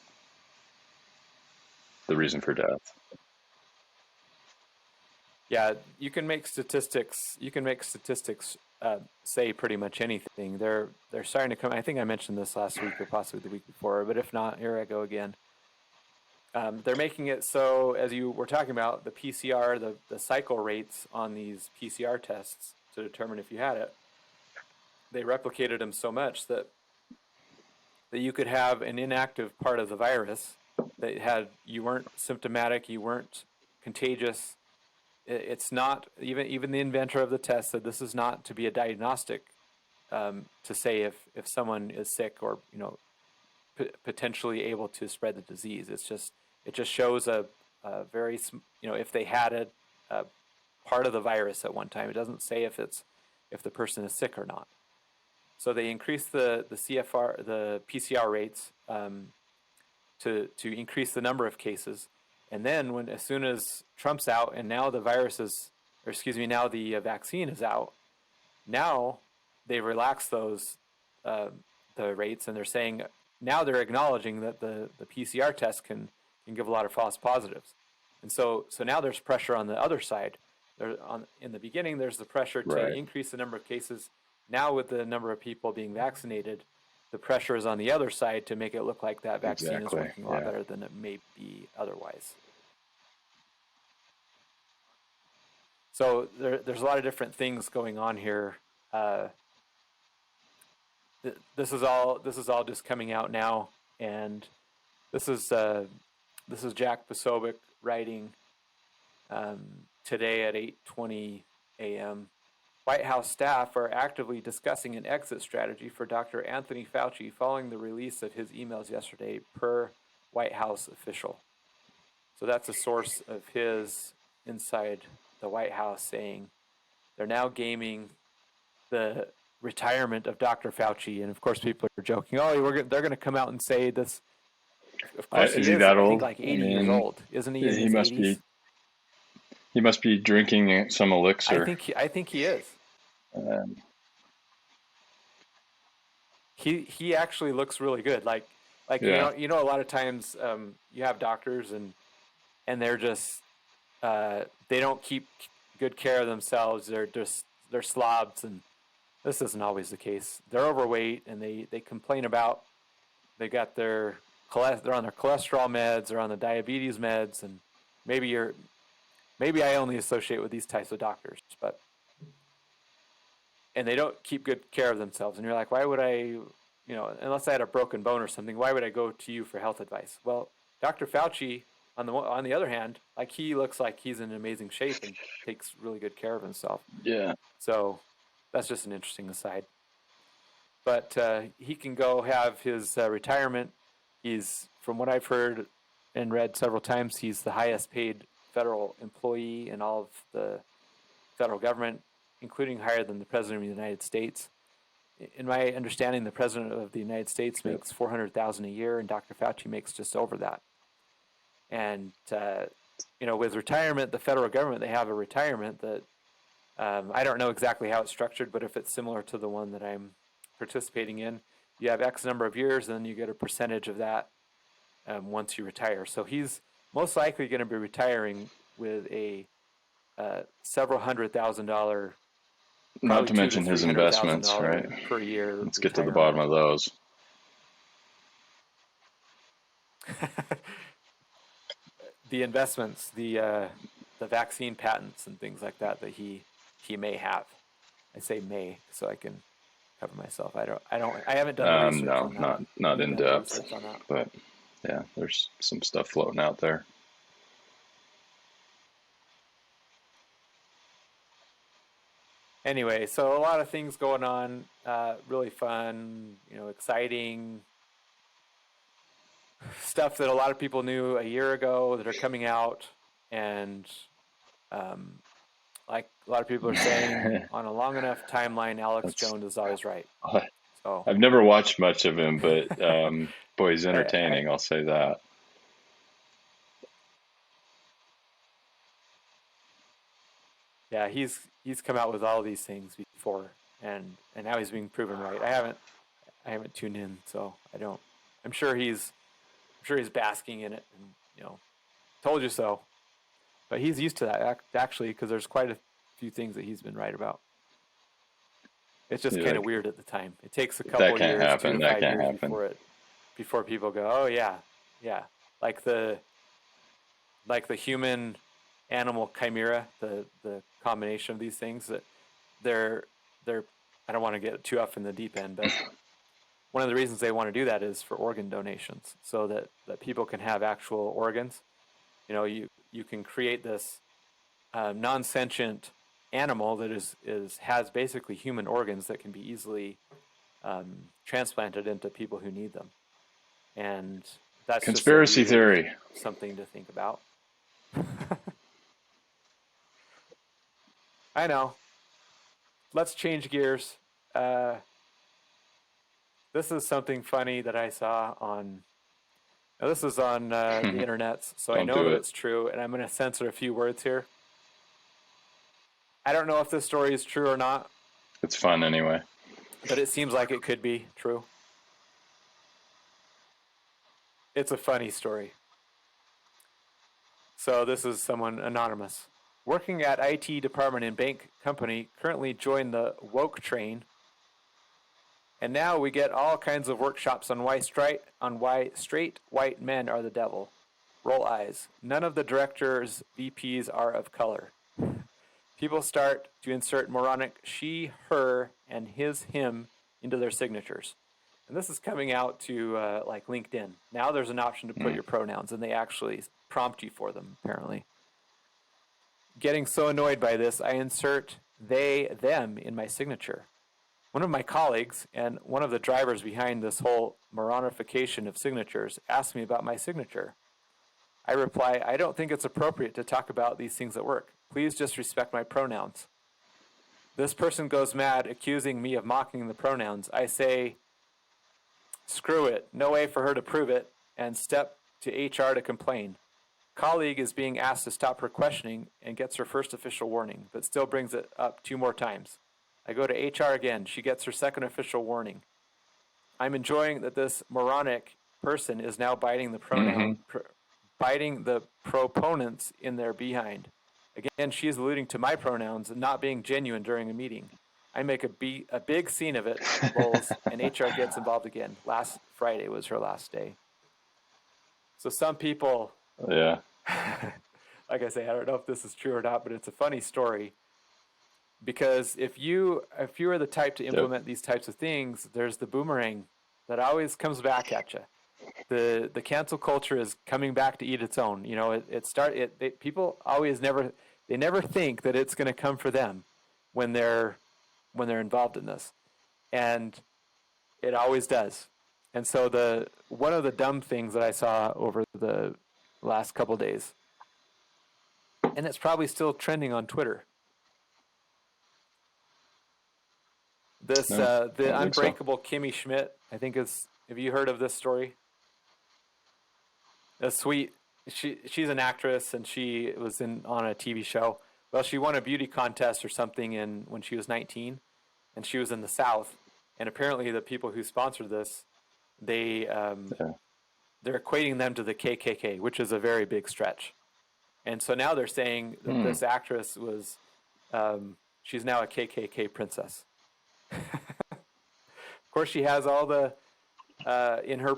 the reason for death. yeah, you can make statistics. You can make statistics say pretty much anything. They're starting to come. I think I mentioned this last week or possibly the week before, but if not, here I go again. They're making it so, as you were talking about, the PCR, the cycle rates on these PCR tests to determine if you had it, they replicated them so much that you could have an inactive part of the virus that had you weren't symptomatic, you weren't contagious. It's not even the inventor of the test said this is not to be a diagnostic to say if someone is sick or potentially able to spread the disease. It just shows a very if they had a part of the virus at one time. It doesn't say if the person is sick or not. So they increased the PCR rates to increase the number of cases, and then as soon as Trump's out and now now the vaccine is out, now they relaxed those the rates, and they're saying now they're acknowledging that the PCR test can give a lot of false positives, and so now there's pressure on the other side. In the beginning, there's the pressure to Right. increase the number of cases. Now, with the number of people being vaccinated, the pressure is on the other side to make it look like that vaccine is Exactly. working a lot Yeah. better than it may be otherwise. So there's a lot of different things going on here. This is all just coming out now, and this is Jack Posobiec writing today at 8:20 a.m. White House staff are actively discussing an exit strategy for Dr. Anthony Fauci following the release of his emails yesterday, per White House official. So that's a source of his inside the White House saying they're now gaming the retirement of Dr. Fauci. And of course, people are joking, oh, they're going to come out and say this. Of course, Is he he is, that I think, old? like I 80 years mean, old. Isn't he in he his must 80s? be. He must be drinking some elixir. I think he is. Um, He actually looks really good. Like yeah. a lot of times you have doctors and they're just they don't keep good care of themselves. They're slobs, and this isn't always the case. They're overweight and they complain about they got they're on their cholesterol meds, they're on the diabetes meds, and maybe I only associate with these types of doctors, and they don't keep good care of themselves. And you're like, why would I, unless I had a broken bone or something, why would I go to you for health advice? Well, Dr. Fauci, on the other hand, like, he looks like he's in amazing shape and takes really good care of himself. Yeah. So that's just an interesting aside. But he can go have his retirement. He's, from what I've heard and read several times, he's the highest paid federal employee in all of the federal government, including higher than the President of the United States. In my understanding, the President of the United States Yep. makes $400,000 a year, and Dr. Fauci makes just over that. And with retirement, the federal government, they have a retirement that I don't know exactly how it's structured, but if it's similar to the one that I'm participating in, you have X number of years, and then you get a percentage of that once you retire. So he's most likely going to be retiring with a several $100,000, Not probably to two to mention his three hundred thousand investments, dollar right? per year Let's get to the retirement. bottom of those. The investments, the vaccine patents and things like that he may have. I say may so I can cover myself. I haven't done the research No, on that. not Have you in done the depth, research on that? but yeah, there's some stuff floating out there. Anyway, so a lot of things going on, really fun, exciting stuff that a lot of people knew a year ago that are coming out, and like a lot of people are saying, on a long enough timeline, Alex That's Jones is always right. So I've never watched much of him, but boy, he's I entertaining. I'll say that. Yeah, he's come out with all these things before, and now he's being proven right. I haven't tuned in, so I don't. I'm sure he's basking in it, and told you so. But he's used to that actually, because there's quite a few things that he's been right about. It's just He's kind of like, weird at the time. It takes a that couple can't years, two happen. to That five can't years happen. before people go, oh yeah, yeah, like the human animal chimera, the combination of these things that they're I don't want to get too off in the deep end, but one of the reasons they want to do that is for organ donations, so that people can have actual organs. You can create this non-sentient animal that has basically human organs that can be easily transplanted into people who need them, and that's just a Conspiracy weird theory. something to think about. I know. Let's change gears. Uh, this is something funny that I saw on. Now this is on the internet, so I Don't know do that it. it's true, and I'm going to censor a few words here. I don't know if this story is true or not, It's fun anyway. but it seems like it could be true. It's a funny story. So this is someone anonymous. Working at IT department in bank company, currently joined the woke train. And now we get all kinds of workshops on why straight white men are the devil. Roll eyes. None of the directors, VPs are of color. People start to insert moronic she, her, and him into their signatures. And this is coming out to like LinkedIn. Now there's an option to put your pronouns, and they actually prompt you for them, apparently. Getting so annoyed by this, I insert they, them in my signature. One of my colleagues and one of the drivers behind this whole moronification of signatures asked me about my signature. I reply, I don't think it's appropriate to talk about these things at work. Please just respect my pronouns. This person goes mad, accusing me of mocking the pronouns. I say, screw it, no way for her to prove it, and step to HR to complain. Colleague is being asked to stop her questioning and gets her first official warning, but still brings it up 2 more times. I go to HR again. She gets her second official warning. I'm enjoying that this moronic person is now biting the proponents in their behind. Again, she is alluding to my pronouns and not being genuine during a meeting. I make a big scene of it, lulz, and HR gets involved again. Last Friday was her last day. So some people, Yeah. like I say, I don't know if this is true or not, but it's a funny story. Because if you are the type to implement these types of things, there's the boomerang that always comes back at you. The cancel culture is coming back to eat its own. People always never think that it's going to come for them when they're involved in this, and it always does. And so one of the dumb things that I saw over the last couple of days, and it's probably still trending on Twitter. The unbreakable Kimmy Schmidt, I think is. Have you heard of this story? A sweet. She's an actress and she was on a TV show. Well, she won a beauty contest or something when she was 19, and she was in the South. And apparently, the people who sponsored this, they're equating them to the KKK, which is a very big stretch. And so now they're saying that this actress was, she's now a KKK princess. Of course, she has all the in her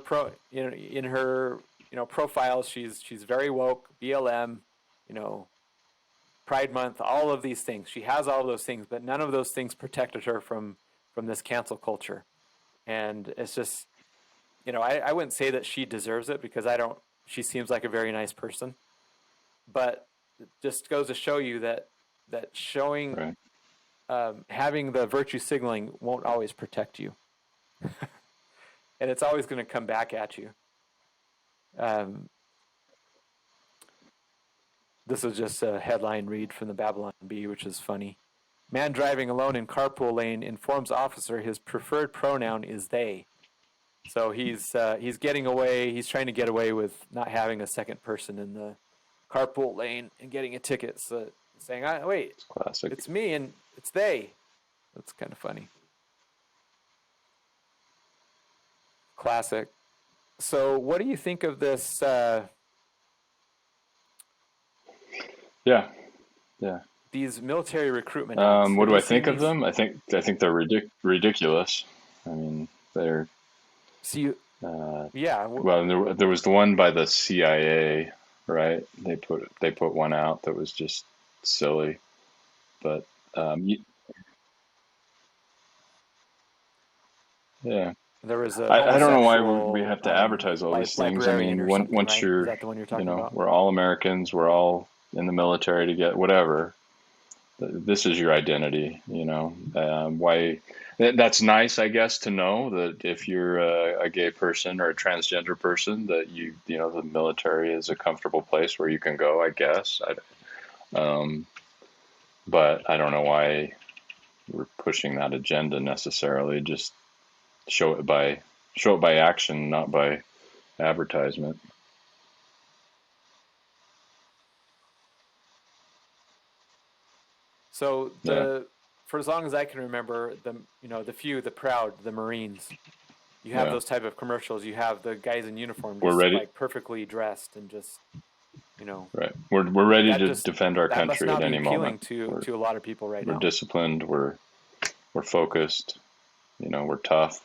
profiles. She's very woke, BLM, Pride Month, all of these things. She has all of those things, but none of those things protected her from this cancel culture. And it's just, I wouldn't say that she deserves it because I don't. She seems like a very nice person, but it just goes to show you that showing. Right. Having the virtue signaling won't always protect you. And it's always going to come back at you. This is just a headline read from the Babylon Bee, which is funny. Man driving alone in carpool lane informs officer his preferred pronoun is they. So he's getting away. He's trying to get away with not having a second person in the carpool lane and getting a ticket. So saying, wait, Classic. it's me and it's they. That's kind of funny. Classic. So, what do you think of this? Yeah. Yeah. These military recruitment ads. What Have do you I seen think of these? them? I think they're ridiculous. I mean, they're So you, uh, yeah. well. There was the one by the CIA, right? They put one out that was just silly, but um, yeah. There was a I don't know why we homosexual have to advertise all these things. I librarian mean, or something, once right? Is you're, that the one you're talking about? we're all Americans, we're all in the military to get whatever. This is your identity, why that's nice, I guess, to know that if you're a gay person or a transgender person, that the military is a comfortable place where you can go, I guess. Um, but I don't know why we're pushing that agenda necessarily. Just show it by action, not by advertisement. So Yeah, for as long as I can remember, the proud, the Marines, you have yeah. those type of commercials. You have the guys in uniform We're just ready, like perfectly dressed and just, you know, right? We're ready that to just defend our that must country at not be any moment. appealing to We're a lot of people right we're now. disciplined. We're focused. We're tough.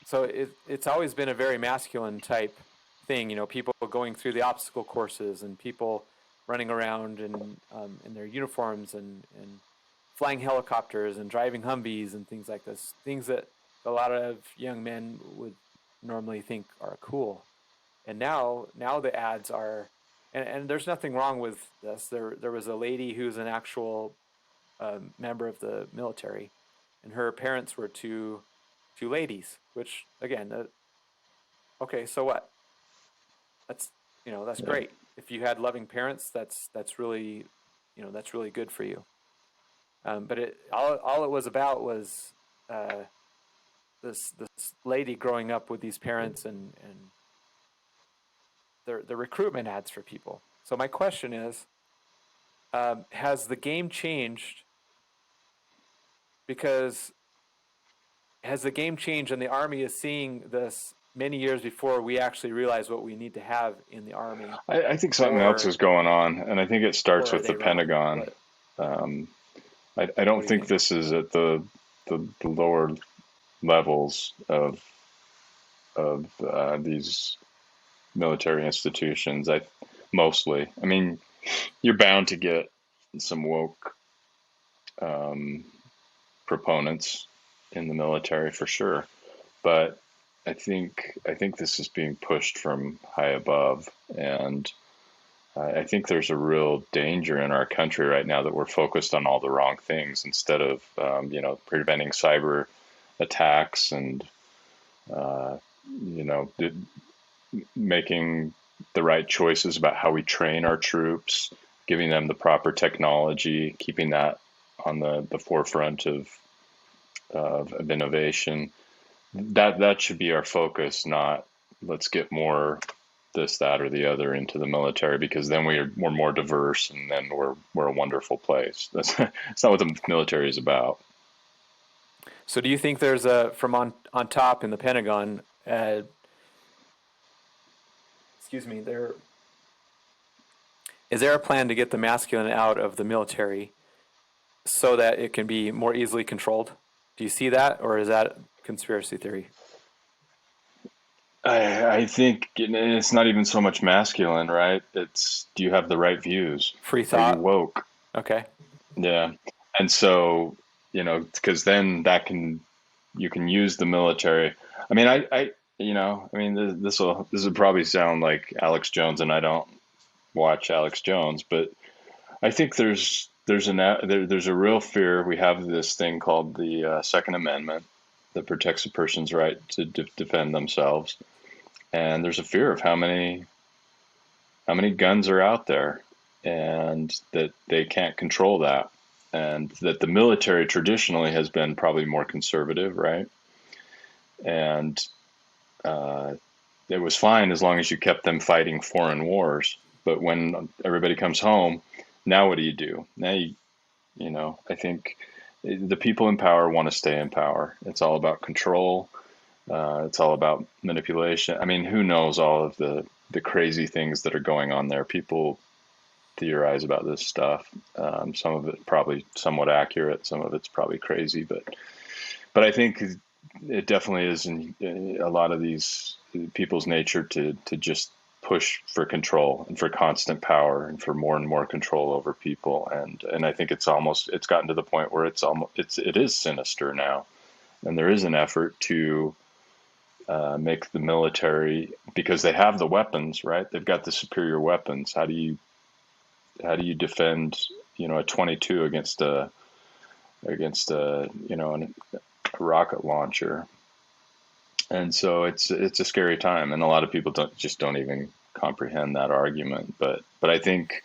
So it's always been a very masculine type thing, people going through the obstacle courses and people running around in their uniforms and flying helicopters and driving Humvees and things like this, things that a lot of young men would normally think are cool. And now the ads are, and there's nothing wrong with this. There was a lady who's an actual member of the military, and her parents were two ladies. Which again, okay, so what? That's that's Yeah, great. If you had loving parents, that's really that's really good for you. But all it was about was uh, this lady growing up with these parents and the recruitment ads for people. So my question is, has the game changed? Because has the game changed and the army is seeing this many years before we actually realize what we need to have in the army, I think something else or is going on, and I think it starts or are with the they wrong? Pentagon. What Um, I what don't do you think think? this is at the lower levels of these military institutions. I mean, you're bound to get some woke um, proponents in the military for sure, but I think this is being pushed from high above, and I think there's a real danger in our country right now that we're focused on all the wrong things instead of preventing cyber attacks and uh, you know making the right choices about how we train our troops, giving them the proper technology, keeping that on the forefront of innovation. That should be our focus, not let's get more this, that, or the other into the military, because then we're more diverse, and then we're a wonderful place. That's not what the military is about. So do you think there's a from on top in the Pentagon? Excuse me. There a plan to get the masculine out of the military so that it can be more easily controlled? Do you see that, or is that conspiracy theory? I think it's not even so much masculine, right? It's, do you have the right views? Free Are you thought. woke? Okay. Yeah. And so, because then you can use the military. I mean, this will probably sound like Alex Jones, and I don't watch Alex Jones, but I think there's a real fear. We have this thing called the Second Amendment that protects a person's right to defend themselves, and there's a fear of how many guns are out there, and that they can't control that, and that the military traditionally has been probably more conservative, right? And uh, it was fine as long as you kept them fighting foreign wars. But when everybody comes home, now what do? Now I think the people in power want to stay in power. It's all about control. It's all about manipulation. I mean, who knows all of the crazy things that are going on there? People theorize about this stuff. Some of it probably somewhat accurate. Some of it's probably crazy, but I think it definitely is in a lot of these people's nature to just push for control and for constant power and for more and more control over people. And I think it's gotten to the point where it is sinister now, and there is an effort to make the military, because they have the weapons, right? They've got the superior weapons. How do you defend, a 22 against a rocket launcher? And so it's a scary time, and a lot of people don't even comprehend that argument. But I think,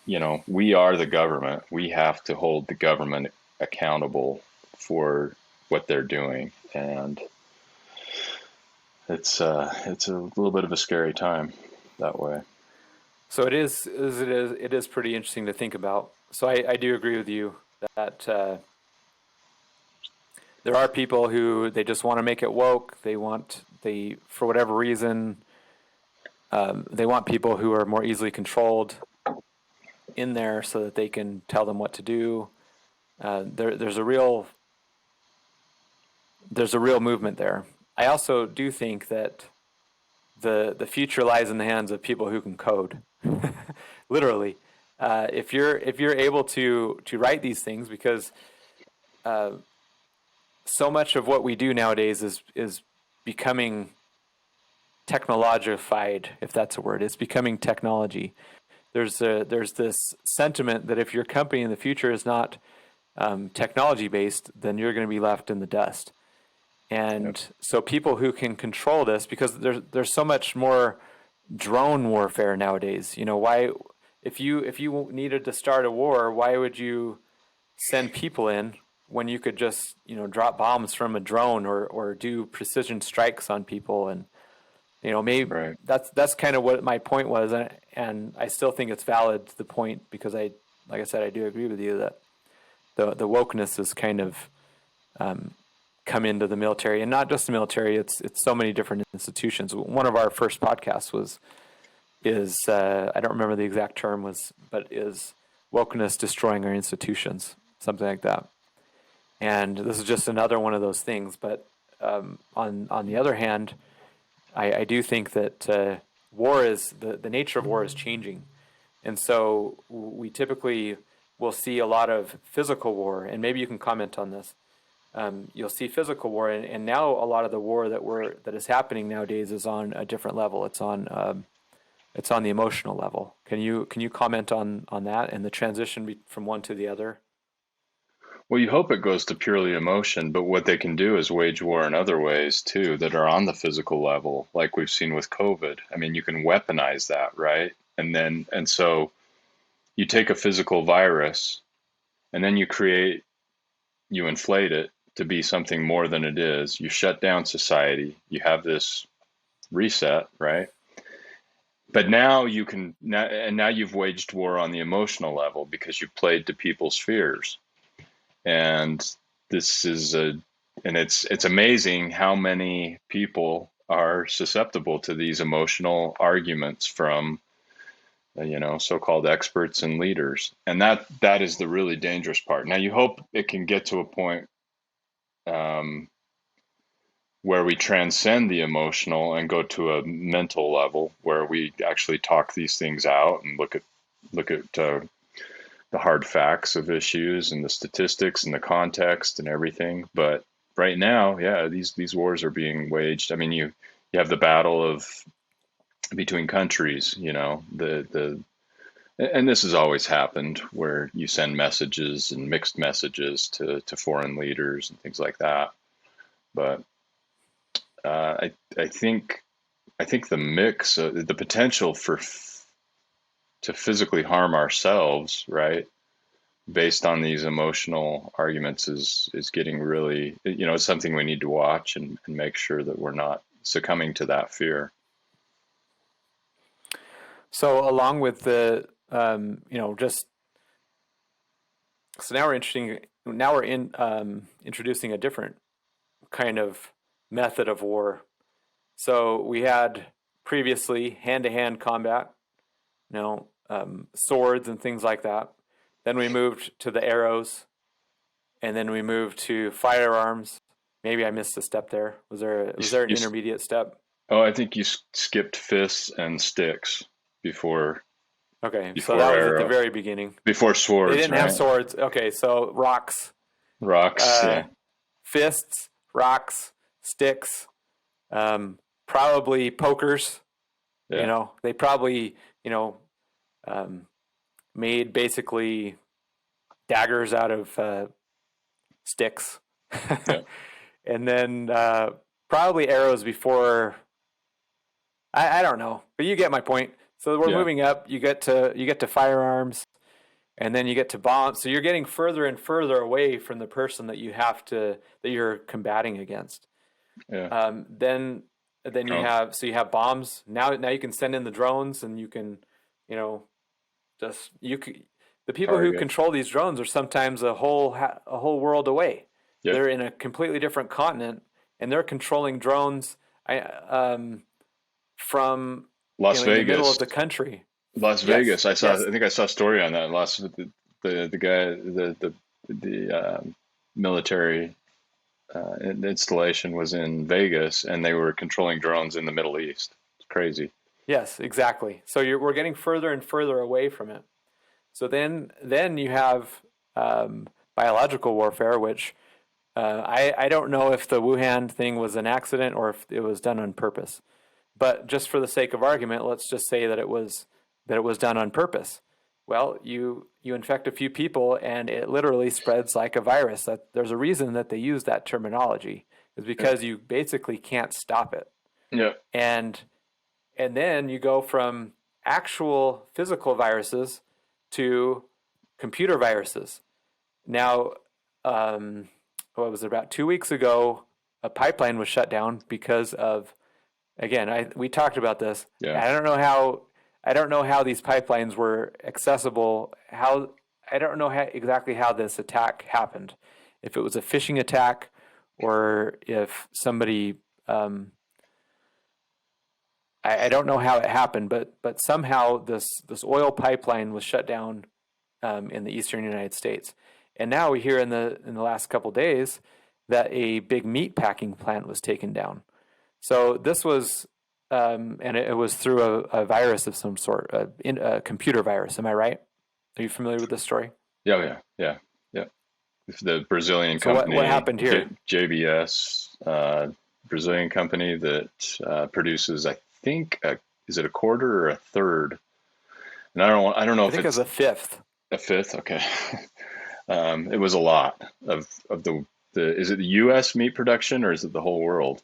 we are the government. We have to hold the government accountable for what they're doing, and it's a little bit of a scary time that way. So it is pretty interesting to think about. So I do agree with you that there are people who they just want to make it woke. For whatever reason, they want people who are more easily controlled in there so that they can tell them what to do. There's a real movement there. I also do think that the future lies in the hands of people who can code, literally. If you're able to write these things, because so much of what we do nowadays is becoming technologified, if that's a word. It's becoming technology. There's this sentiment that if your company in the future is not technology based, then you're going to be left in the dust. And so people who can control this, because there's so much more drone warfare nowadays. Why, if you needed to start a war, why would you send people in when you could just drop bombs from a drone or do precision strikes on people? And maybe Right. that's kind of what my point was, and I still think it's valid to the point, because like I said, I do agree with you that the wokeness is kind of come into the military, and not just the military. It's so many different institutions. One of our first podcasts is I don't remember the exact term but is wokeness destroying our institutions, something like that. And this is just another one of those things. But on the other hand, I do think that war is the nature of war is changing, and so we typically will see a lot of physical war. And maybe you can comment on this. You'll see physical war, and now a lot of the war that is happening nowadays is on a different level. It's on the emotional level. Can you comment on that and the transition from one to the other? Well, you hope it goes to purely emotion, but what they can do is wage war in other ways too that are on the physical level, like we've seen with COVID. I mean, you can weaponize that, right? And so you take a physical virus, and then you inflate it to be something more than it is. You shut down society. You have this reset, right? But now now you've waged war on the emotional level because you've played to people's fears. And it's amazing how many people are susceptible to these emotional arguments from so-called experts and leaders. And that is the really dangerous part. Now you hope it can get to a point where we transcend the emotional and go to a mental level where we actually talk these things out and look at the hard facts of issues and the statistics and the context and everything. But right now, yeah, these wars are being waged. I mean, you have the battle between countries, and this has always happened, where you send messages and mixed messages to foreign leaders and things like that. But I think the mix, the potential to physically harm ourselves, right, based on these emotional arguments is getting really, it's something we need to watch and make sure that we're not succumbing to that fear. So along with the, just so now we're introducing a different kind of method of war. So we had previously hand-to-hand combat, swords and things like that. Then we moved to the arrows, and then we moved to firearms. Maybe I missed a step there. Was there an intermediate step? Oh, I think you skipped fists and sticks before. Okay, so Before that was at the arrow. very beginning. Before swords, They didn't right? have swords. Okay, so rocks, Rocks, yeah. fists, rocks, sticks, probably pokers. Yeah. They probably, made basically daggers out of sticks. Yeah. And then probably arrows before. I don't know, but you get my point. So we're Yeah. moving up. You get to firearms, and then you get to bombs. So you're getting further and further away from the person that you're combating against. Yeah. Then you have bombs. Now you can send in the drones, and you can, the people who Target. control these drones are sometimes a whole world away. Yep. They're in a completely different continent, and they're controlling drones from Las in the middle Vegas. of the country. Las Yes, Vegas. I yes. think I saw a story on that. The guy, the military installation was in Vegas, and they were controlling drones in the Middle East. It's crazy. Yes, exactly. So we're getting further and further away from it. So then you have biological warfare, which I don't know if the Wuhan thing was an accident or if it was done on purpose. But just for the sake of argument, let's just say that it was done on purpose. Well, you infect a few people and it literally spreads like a virus. That there's a reason that they use that terminology, is because you basically can't stop it. Yeah. And then you go from actual physical viruses to computer viruses. Now, what was it, about 2 weeks ago, a pipeline was shut down because of, again, we talked about this. Yeah. I don't know how these pipelines were accessible. I don't know exactly how this attack happened. If it was a phishing attack, or if somebody, I don't know how it happened, but somehow this oil pipeline was shut down in the eastern United States. And now we hear in the last couple of days that a big meat packing plant was taken down. So this was, and it was through a virus of some sort, a computer virus. Am I right? Are you familiar with this story? Yeah. The Brazilian So company. what happened here? JBS, Brazilian company that produces, I think, is it a quarter or a third? And I don't know I if think it was a fifth. a fifth. Okay. It was a lot of the is it the U.S. meat production, or is it the whole world?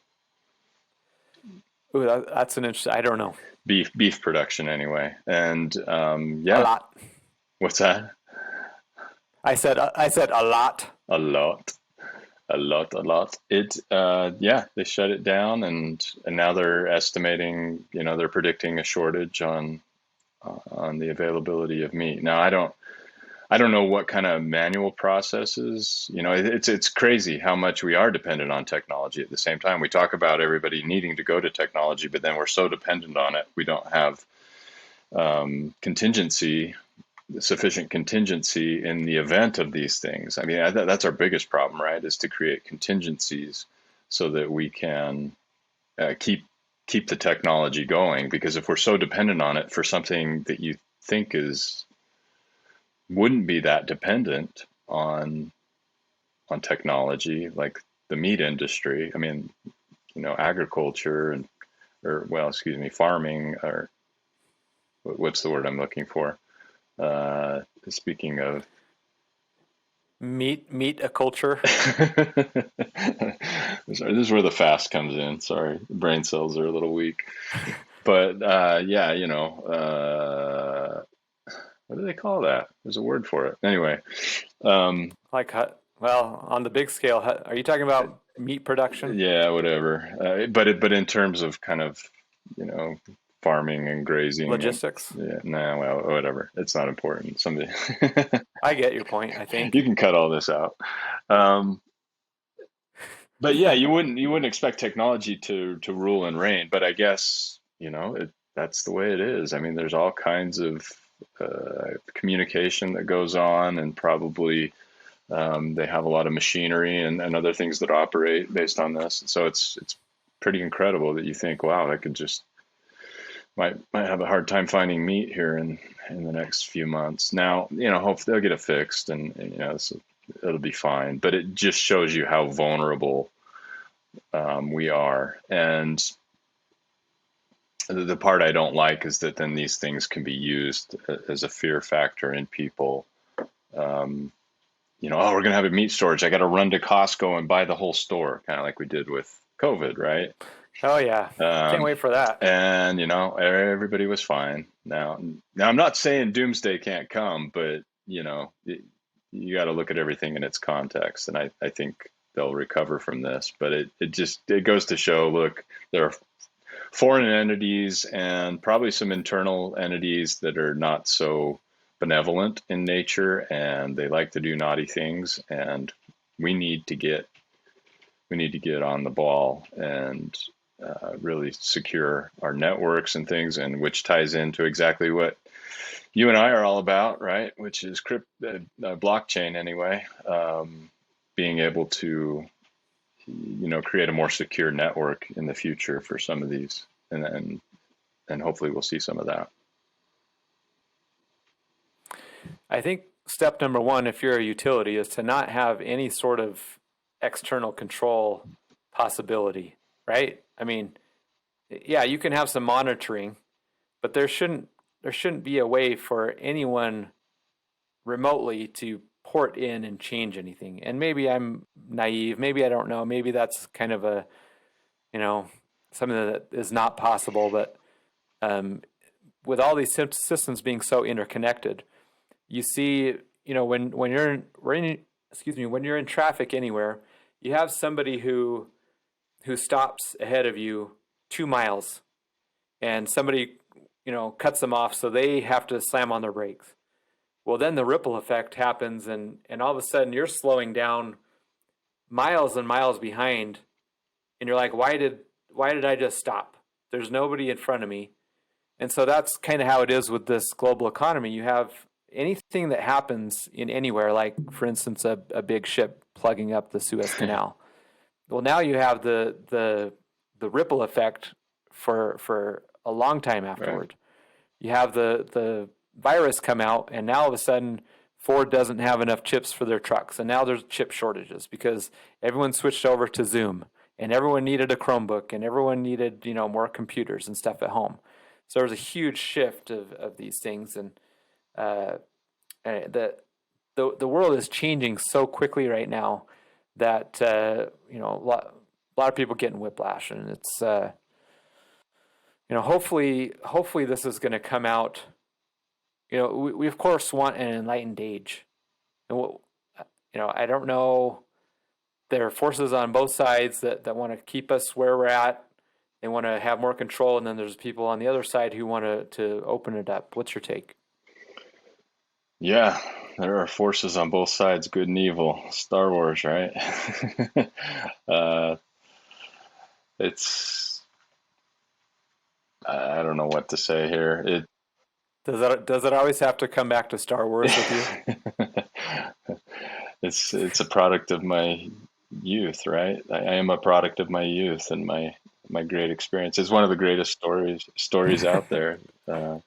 Ooh, that's an interesting. I don't know. Beef production anyway. And A yeah. lot. What's that? I said a lot. A lot. It yeah, they shut it down, and now they're estimating, they're predicting a shortage on the availability of meat. Now I don't know what kind of manual processes, it's crazy how much we are dependent on technology. At the same time, we talk about everybody needing to go to technology, but then we're so dependent on it, we don't have sufficient contingency in the event of these things. I mean, that's our biggest problem, right? Is to create contingencies so that we can keep the technology going. Because if we're so dependent on it for something that you think wouldn't be that dependent on technology, like the meat industry. I mean, agriculture farming, or what's the word I'm looking for? Speaking of Meat a culture. This is where the fast comes in. Sorry, the brain cells are a little weak. But yeah, what do they call that? There's a word for it. Anyway, Like, well, on the big scale, are you talking about meat production, Yeah, whatever. But in terms of kind of, you know, farming and grazing and logistics. yeah, no, well, whatever. It's not important. Somebody, I get your point, I you think. can cut all this out. Um, but yeah, you wouldn't expect technology to rule and reign. But I guess that's the way it is. I mean, there's all kinds of communication that goes on, and probably they have a lot of machinery and other things that operate based on this. So it's pretty incredible that you think, wow, I could just might have a hard time finding meat here in the next few months. Now, hopefully they'll get it fixed, and it'll be fine. But it just shows you how vulnerable we are. And the part I don't like is that then these things can be used as a fear factor in people. Um, oh, we're going to have a meat storage. I got to run to Costco and buy the whole store, kind of like we did with COVID, right? Oh yeah, can't Um, wait for that. and everybody was fine. Now I'm not saying doomsday can't come, but you got to look at everything in its context, and I think they'll recover from this. But it goes to show, look, there are foreign entities and probably some internal entities that are not so benevolent in nature, and they like to do naughty things, and we need to get on the ball and really secure our networks and things, and which ties into exactly what you and I are all about, right? Which is blockchain anyway. Being able to create a more secure network in the future for some of these, and hopefully we'll see some of that. I think step number one, if you're a utility, is to not have any sort of external control possibility, right? I mean, yeah, you can have some monitoring, but there shouldn't be a way for anyone remotely to port in and change anything. And maybe I'm naive, maybe I don't know, maybe that's kind of a, you know, something that is not possible, but um, with all these systems being so interconnected, you see, when when you're in traffic anywhere, you have somebody who stops ahead of you 2 miles, and somebody cuts them off, so they have to slam on their brakes. Well, then the ripple effect happens, and all of a sudden you're slowing down miles and miles behind, and you're like, why did I just stop? There's nobody in front of me. And so that's kind of how it is with this global economy. You have anything that happens in anywhere, like for instance, a big ship plugging up the Suez Canal. Well, now you have the ripple effect for a long time Right. afterward. You have the virus come out, and now all of a sudden Ford doesn't have enough chips for their trucks, and now there's chip shortages because everyone switched over to Zoom, and everyone needed a Chromebook, and everyone needed more computers and stuff at home. So there was a huge shift of these things, and uh, the world is changing so quickly right now that a lot of people getting whiplash, and it's hopefully this is going to come out. We of course want an enlightened age, and I don't know. There are forces on both sides that want to keep us where we're at. They want to have more control, and then there's people on the other side who want to open it up. What's your take? Yeah, there are forces on both sides, good and evil. Star Wars, right? uh, it's I don't know what to say here. Does it always have to come back to Star Wars with you? It's a product of my youth, right? I am a product of my youth and my great experience. It's one of the greatest stories out there. Uh,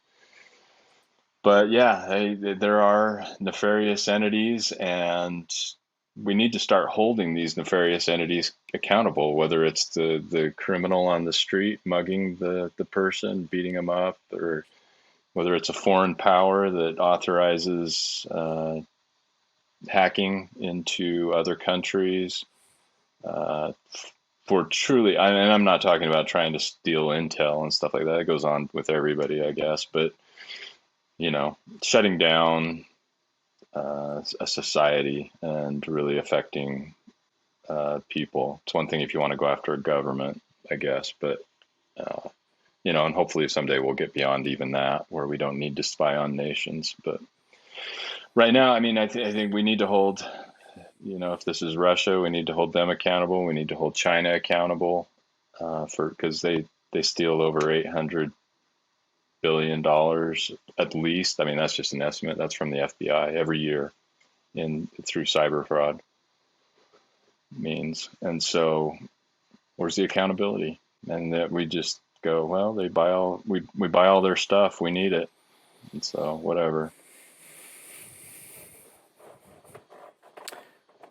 but yeah, there are nefarious entities, and we need to start holding these nefarious entities accountable. Whether it's the criminal on the street mugging the person, beating them up, or whether it's a foreign power that authorizes hacking into other countries uh, for truly, and I'm not talking about trying to steal intel and stuff like that. It goes on with everybody, I guess, but shutting down a society and really affecting people. It's one thing if you want to go after a government, I guess, but and hopefully someday we'll get beyond even that, where we don't need to spy on nations. But right now, I mean, I think we need to hold, if this is Russia, we need to hold them accountable. We need to hold China accountable because they steal over $800 billion at least. I mean, that's just an estimate. That's from the FBI every year through cyber fraud means. And so where's the accountability? And that we just go, well, we buy all their stuff. We need it. And so whatever.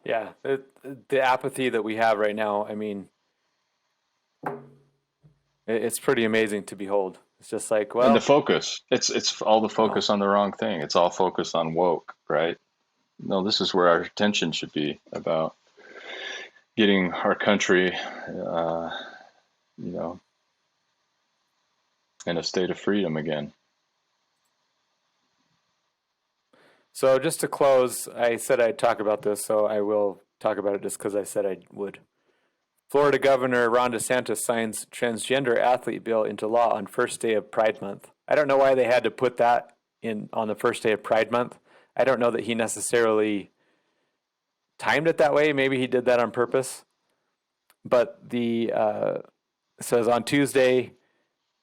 Yeah. The apathy that we have right now, I mean, it's pretty amazing to behold. It's just like, well, and the focus, it's all the focus on the wrong thing. It's all focused on woke, right? No, this is where our attention should be, about getting our country, in a state of freedom again. So just to close, I said I'd talk about this, so I will talk about it just because I said I would. Florida Governor Ron DeSantis signs transgender athlete bill into law on first day of Pride Month. I don't know why they had to put that in on the first day of Pride Month. I don't know that he necessarily timed it that way. Maybe he did that on purpose. But it says on Tuesday,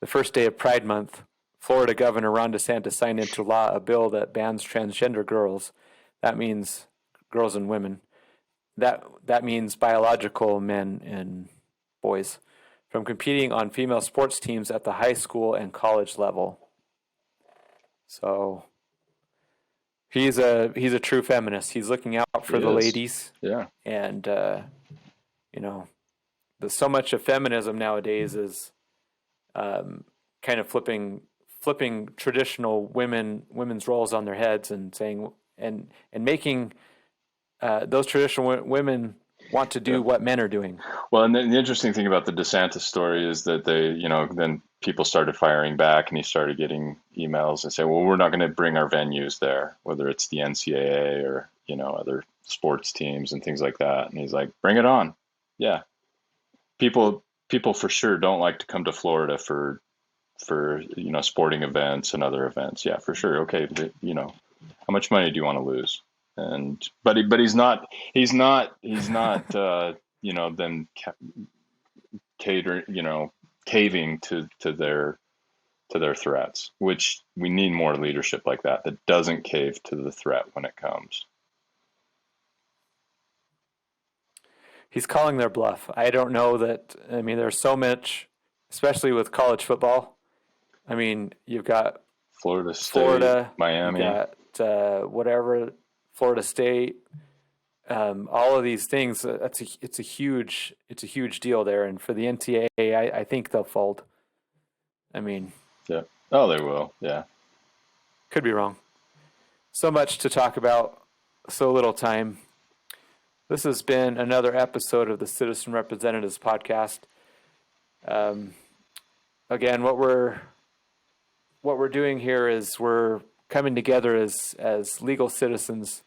the first day of Pride Month, Florida Governor Ron DeSantis signed into law a bill that bans transgender girls. That means girls and women. That means biological men and boys from competing on female sports teams at the high school and college level. So he's a true feminist. He's looking out for the ladies. Yeah. And so much of feminism nowadays is kind of flipping traditional women's roles on their heads and saying and making those traditional women want to do what men are doing. Well, and the interesting thing about the DeSantis story is that then people started firing back, and he started getting emails and say, well, we're not going to bring our venues there, whether it's the NCAA or, other sports teams and things like that. And he's like, bring it on. Yeah. People for sure don't like to come to Florida for sporting events and other events. Yeah, for sure. Okay. How much money do you want to lose? But he's not them caving to their threats, which we need more leadership like that doesn't cave to the threat when it comes. He's calling their bluff. I don't know that. I mean, there's so much, especially with college football. I mean, you've got Florida State, Miami, you got Florida State, all of these things. It's a huge deal there, and for the NCAA, I think they'll fold. I mean, yeah. Oh, they will. Yeah. Could be wrong. So much to talk about, so little time. This has been another episode of the Citizen Representatives podcast. Again, what we're doing here is we're coming together as legal citizens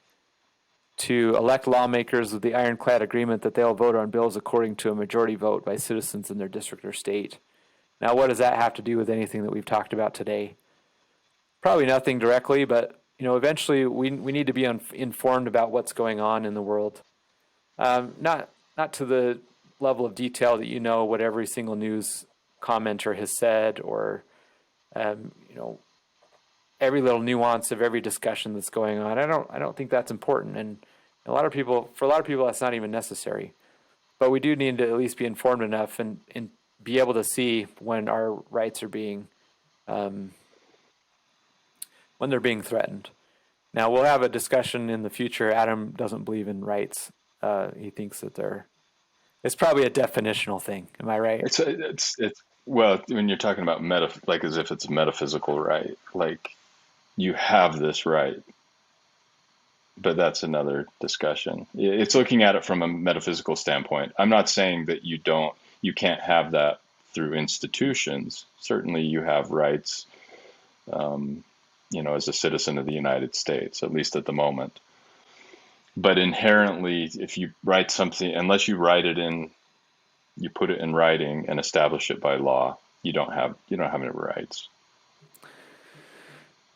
to elect lawmakers with the iron-clad agreement that they'll vote on bills according to a majority vote by citizens in their district or state. Now, what does that have to do with anything that we've talked about today? Probably nothing directly, but eventually we need to be informed about what's going on in the world. Not to the level of detail that what every single news commenter has said, or every little nuance of every discussion that's going on. I don't think that's important, and for a lot of people that's not even necessary. But we do need to at least be informed enough and be able to see when our rights are being when they're being threatened. Now, we'll have a discussion in the future. Adam doesn't believe in rights. He thinks that it's probably a definitional thing. Am I right? It's well, when you're talking about like as if it's a metaphysical right, like you have this right, but that's another discussion. It's looking at it from a metaphysical standpoint. I'm not saying that you can't have that through institutions. Certainly you have rights, as a citizen of the United States, at least at the moment. But inherently, if you write something, unless you write it in, you put it in writing and establish it by law, you don't have any rights.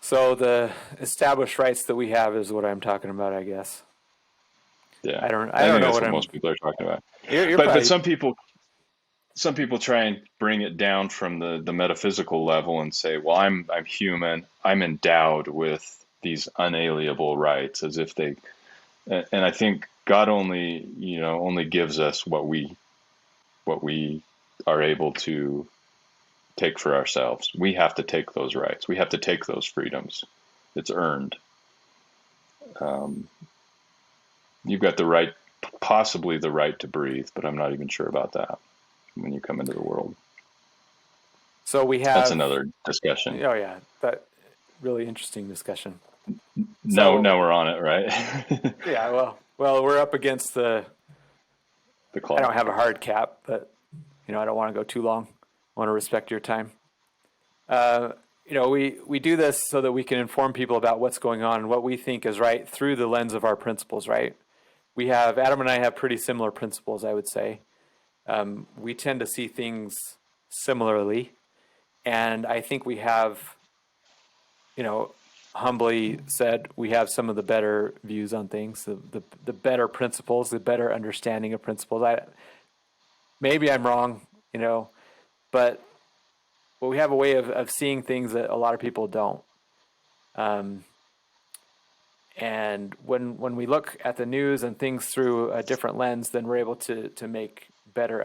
So the established rights that we have is what I'm talking about, I guess. Yeah, I I don't think know that's what what I'm. most people are talking about. You're But probably. some people try and bring it down from the metaphysical level and say, well, I'm human, I'm endowed with these unalienable rights, as if they, and I think God only gives us what we are able to take for ourselves. We have to take those rights. We have to take those freedoms. It's earned. Um, you've got the right, possibly the right to breathe, but I'm not even sure about that when you come into the world. So we That's have. another discussion. Oh yeah, that really interesting discussion. No, So now we're on it, right? yeah, well, we're up against the. The I don't clock. have a hard cap, but I don't want to go too long. I want to respect your time. Uh, we do this so that we can inform people about what's going on and what we think is right through the lens of our principles, right? Adam and I have pretty similar principles, I would say. We tend to see things similarly. And I think we have, humbly said, we have some of the better views on things, the better principles, the better understanding of principles. Maybe I'm wrong, but we have a way of seeing things that a lot of people don't. Um, and when we look at the news and things through a different lens, then we're able to make better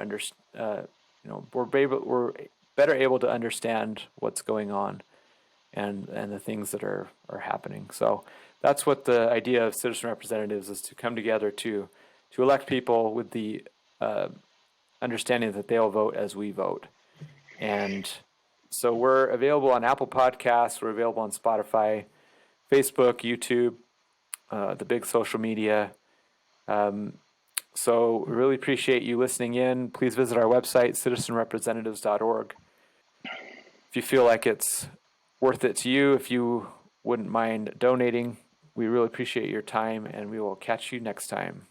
we're better able to understand what's going on and the things that are happening. So that's what the idea of citizen representatives is, to come together to elect people with the understanding that they'll vote as we vote. And so we're available on Apple Podcasts, we're available on Spotify, Facebook, YouTube, the big social media. So we really appreciate you listening in. Please visit our website, citizenrepresentatives.org. If you feel like it's worth it to you, if you wouldn't mind donating, we really appreciate your time, and we will catch you next time.